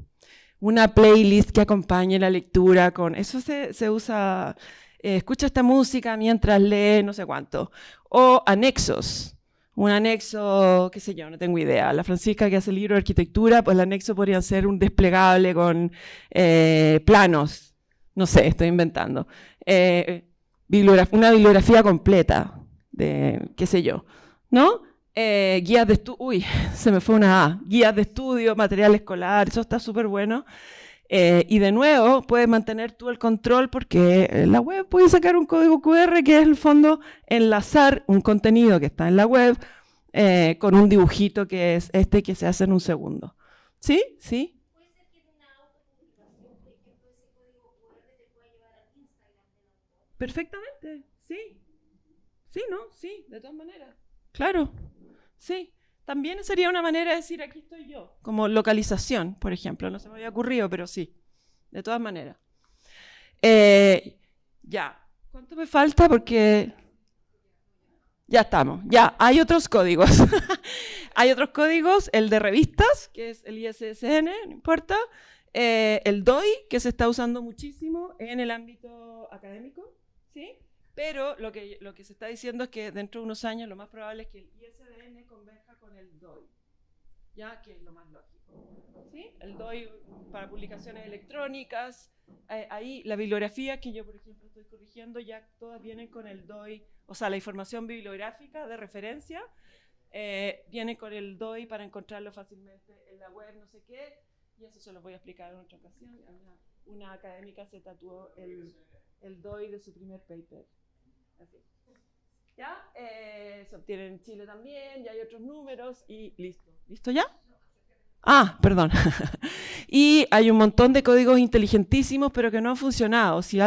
una playlist que acompañe la lectura con... Eso se usa... escucha esta música mientras lee no sé cuánto. O anexos. Un anexo, qué sé yo, no tengo idea. La Francisca que hace el libro de arquitectura, pues el anexo podría ser un desplegable con planos. No sé, estoy inventando. Una bibliografía completa de qué sé yo, ¿no? Guías de estudio, uy, se me fue una A, guías de estudio, material escolar, eso está súper bueno. Y de nuevo, puedes mantener tú el control porque en la web puedes sacar un código QR que es, en el fondo, enlazar un contenido que está en la web con un dibujito que es este que se hace en un segundo. ¿Sí? ¿Sí? Perfectamente, sí. Sí, ¿no? Sí, de todas maneras. Claro, sí. También sería una manera de decir, aquí estoy yo. Como localización, por ejemplo. No se me había ocurrido, pero sí. De todas maneras. Ya. ¿Cuánto me falta? Porque ya estamos. Ya, hay otros códigos. Hay otros códigos. El de revistas, que es el ISSN, no importa. El DOI, que se está usando muchísimo en el ámbito académico. ¿Sí? Pero lo que se está diciendo es que dentro de unos años lo más probable es que el ISBN converja con el DOI, ¿ya? Que es lo más lógico. ¿Sí? El DOI para publicaciones electrónicas, ahí la bibliografía que yo, por ejemplo, estoy corrigiendo, ya todas vienen con el DOI, o sea, la información bibliográfica de referencia viene con el DOI para encontrarlo fácilmente en la web, no sé qué, y eso se lo voy a explicar en otra ocasión. Una académica se tatuó el DOI de su primer paper. Así. ¿Ya? Se obtiene en Chile también, ya hay otros números y listo. ¿Listo ya? Ah, perdón. Y hay un montón de códigos inteligentísimos, pero que no han funcionado. Si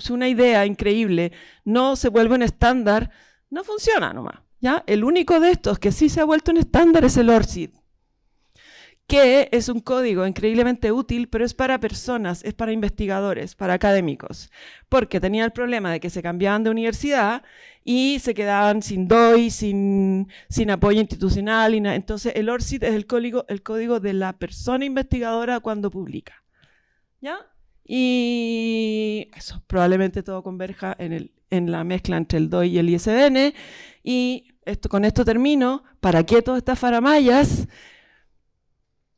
una idea increíble no se vuelve un estándar, no funciona nomás. ¿Ya? El único de estos que sí se ha vuelto un estándar es el ORCID, que es un código increíblemente útil, pero es para personas, es para investigadores, para académicos, porque tenía el problema de que se cambiaban de universidad y se quedaban sin DOI, sin apoyo institucional. Entonces el ORCID es el código de la persona investigadora cuando publica. ¿Ya? Y eso, probablemente todo converja en la mezcla entre el DOI y el ISBN. Y con esto termino. ¿Para qué todas estas faramayas?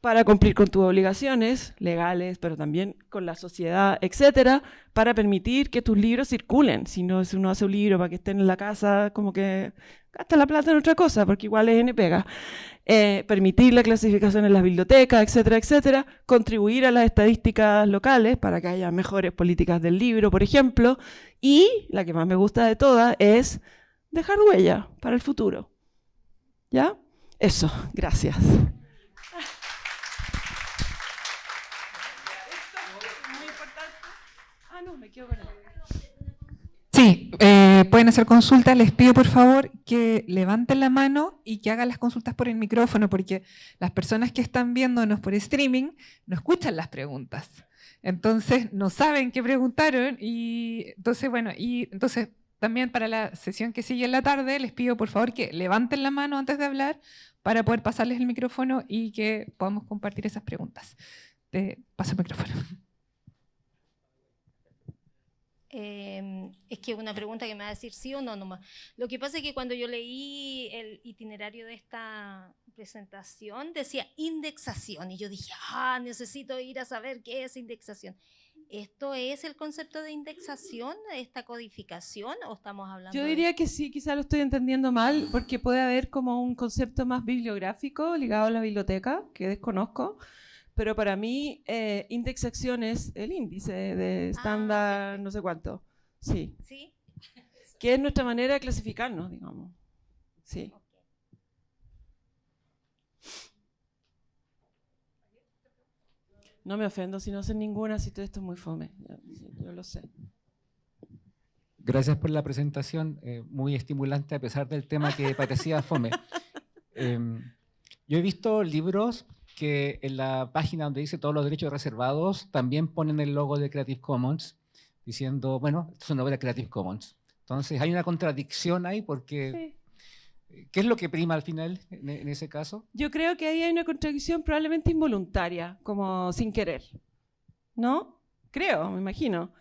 Para cumplir con tus obligaciones legales, pero también con la sociedad, etcétera, para permitir que tus libros circulen. Si uno hace un libro para que estén en la casa, como que gasta la plata en otra cosa, porque igual es N pega. Permitir la clasificación en las bibliotecas, etcétera, etcétera. Contribuir a las estadísticas locales para que haya mejores políticas del libro, por ejemplo. Y la que más me gusta de todas es dejar huella para el futuro. ¿Ya? Eso, gracias. Sí, pueden hacer consultas. Les pido por favor que levanten la mano y que hagan las consultas por el micrófono, porque las personas que están viéndonos por streaming no escuchan las preguntas. Entonces no saben qué preguntaron y entonces también para la sesión que sigue en la tarde les pido por favor que levanten la mano antes de hablar para poder pasarles el micrófono y que podamos compartir esas preguntas. Paso el micrófono. Es que una pregunta que me va a decir sí o no nomás. Lo que pasa es que cuando yo leí el itinerario de esta presentación decía indexación y yo dije, necesito ir a saber qué es indexación. ¿Esto es el concepto de indexación, esta codificación, o estamos hablando? Yo diría que sí, quizá lo estoy entendiendo mal, porque puede haber como un concepto más bibliográfico ligado a la biblioteca, que desconozco. Pero para mí, indexación es el índice de estándar, no sé cuánto. Sí. ¿Sí? Que es nuestra manera de clasificarnos, digamos. Sí. No me ofendo si no hacen ninguna, si todo esto es muy fome. Yo lo sé. Gracias por la presentación, muy estimulante a pesar del tema que parecía fome. Yo he visto libros que en la página donde dice todos los derechos reservados también ponen el logo de Creative Commons diciendo, bueno, esto es una obra de Creative Commons. Entonces hay una contradicción ahí porque... Sí. ¿Qué es lo que prima al final en ese caso? Yo creo que ahí hay una contradicción probablemente involuntaria, como sin querer. ¿No? Creo, me imagino.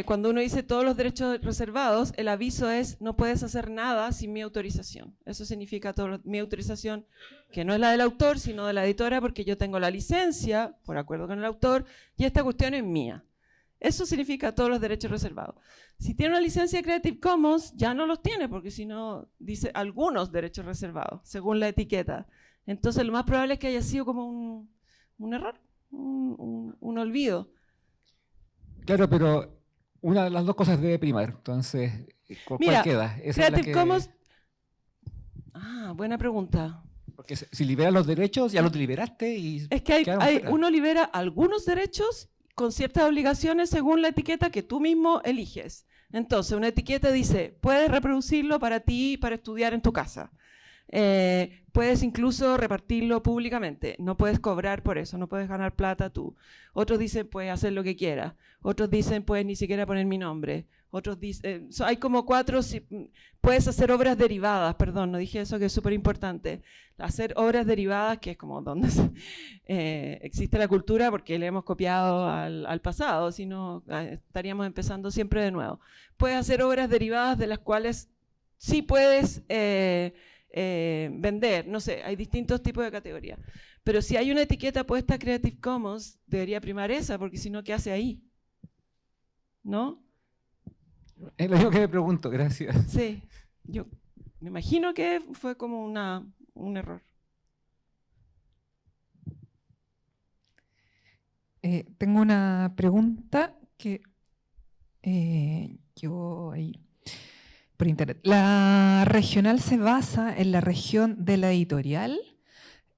Cuando uno dice todos los derechos reservados, el aviso es no puedes hacer nada sin mi autorización. Eso significa mi autorización, que no es la del autor, sino de la editora, porque yo tengo la licencia, por acuerdo con el autor, y esta cuestión es mía. Eso significa todos los derechos reservados. Si tiene una licencia Creative Commons, ya no los tiene, porque si no, dice algunos derechos reservados, según la etiqueta. Entonces, lo más probable es que haya sido como un error, un un olvido. Claro, pero una de las dos cosas debe primar. Entonces, ¿cuál Mira, queda? Esa es la Creative que- Commons... buena pregunta. Porque si liberas los derechos, ya los liberaste y Es que quedaron fuera. uno libera algunos derechos con ciertas obligaciones según la etiqueta que tú mismo eliges. Entonces, una etiqueta dice, puedes reproducirlo para ti, para estudiar en tu casa. Puedes incluso repartirlo públicamente. No puedes cobrar por eso, no puedes ganar plata tú. Otros dicen, puedes hacer lo que quieras. Otros dicen, puedes ni siquiera poner mi nombre. Otros dicen, hay como 4, puedes hacer obras derivadas, perdón, no dije eso que es súper importante. Hacer obras derivadas, que es como donde existe la cultura, porque le hemos copiado al pasado, si no estaríamos empezando siempre de nuevo. Puedes hacer obras derivadas de las cuales sí puedes vender, no sé, hay distintos tipos de categorías. Pero si hay una etiqueta puesta Creative Commons, debería primar esa, porque si no, ¿qué hace ahí? ¿No? Es lo mismo que me pregunto, gracias. Sí, yo me imagino que fue como un error. Tengo una pregunta que yo ahí por internet. ¿La regional se basa en la región de la editorial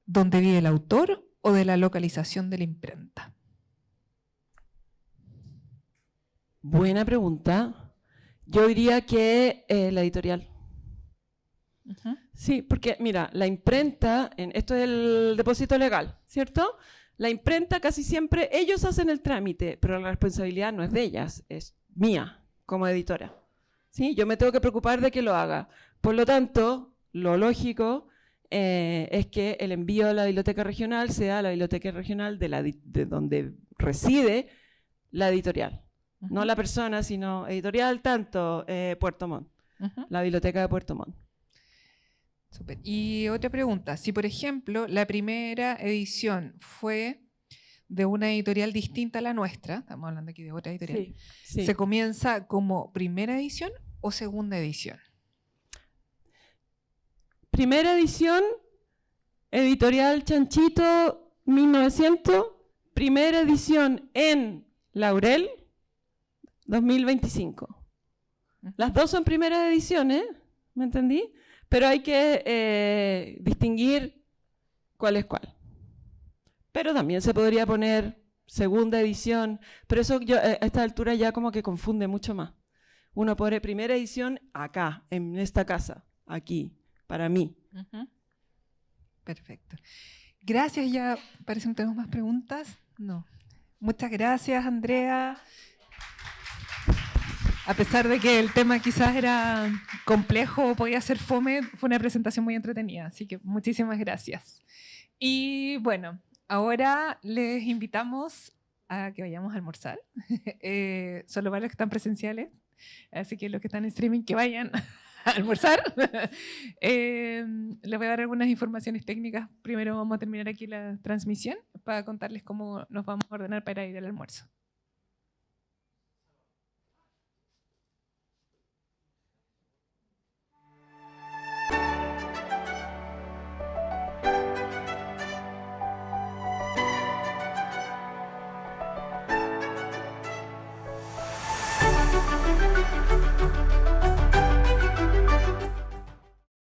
donde vive el autor o de la localización de la imprenta? Buena pregunta. Yo diría que la editorial. Sí, porque mira, la imprenta, esto es el depósito legal, ¿cierto? La imprenta casi siempre, ellos hacen el trámite, pero la responsabilidad no es de ellas, es mía como editora. ¿Sí? Yo me tengo que preocupar de que lo haga. Por lo tanto, lo lógico es que el envío a la biblioteca regional sea a la biblioteca regional de donde reside la editorial. No la persona, sino editorial, tanto Puerto Montt, la biblioteca de Puerto Montt. Súper. Y otra pregunta, si por ejemplo la primera edición fue de una editorial distinta a la nuestra, estamos hablando aquí de otra editorial, Sí, sí. ¿se comienza como primera edición o segunda edición? Primera edición, editorial Chanchito 1900, primera edición en Laurel 2025. Las dos son primeras ediciones, ¿me entendí? Pero hay que distinguir cuál es cuál. Pero también se podría poner segunda edición, pero eso a esta altura ya como que confunde mucho más. Uno pone primera edición acá, en esta casa, aquí, para mí. Perfecto. Gracias, ya parece que tenemos más preguntas. No. Muchas gracias, Andrea. A pesar de que el tema quizás era complejo o podía ser fome, fue una presentación muy entretenida. Así que muchísimas gracias. Y bueno, ahora les invitamos a que vayamos a almorzar. Solo para los que están presenciales. Así que los que están en streaming, que vayan a almorzar. Les voy a dar algunas informaciones técnicas. Primero vamos a terminar aquí la transmisión para contarles cómo nos vamos a ordenar para ir al almuerzo.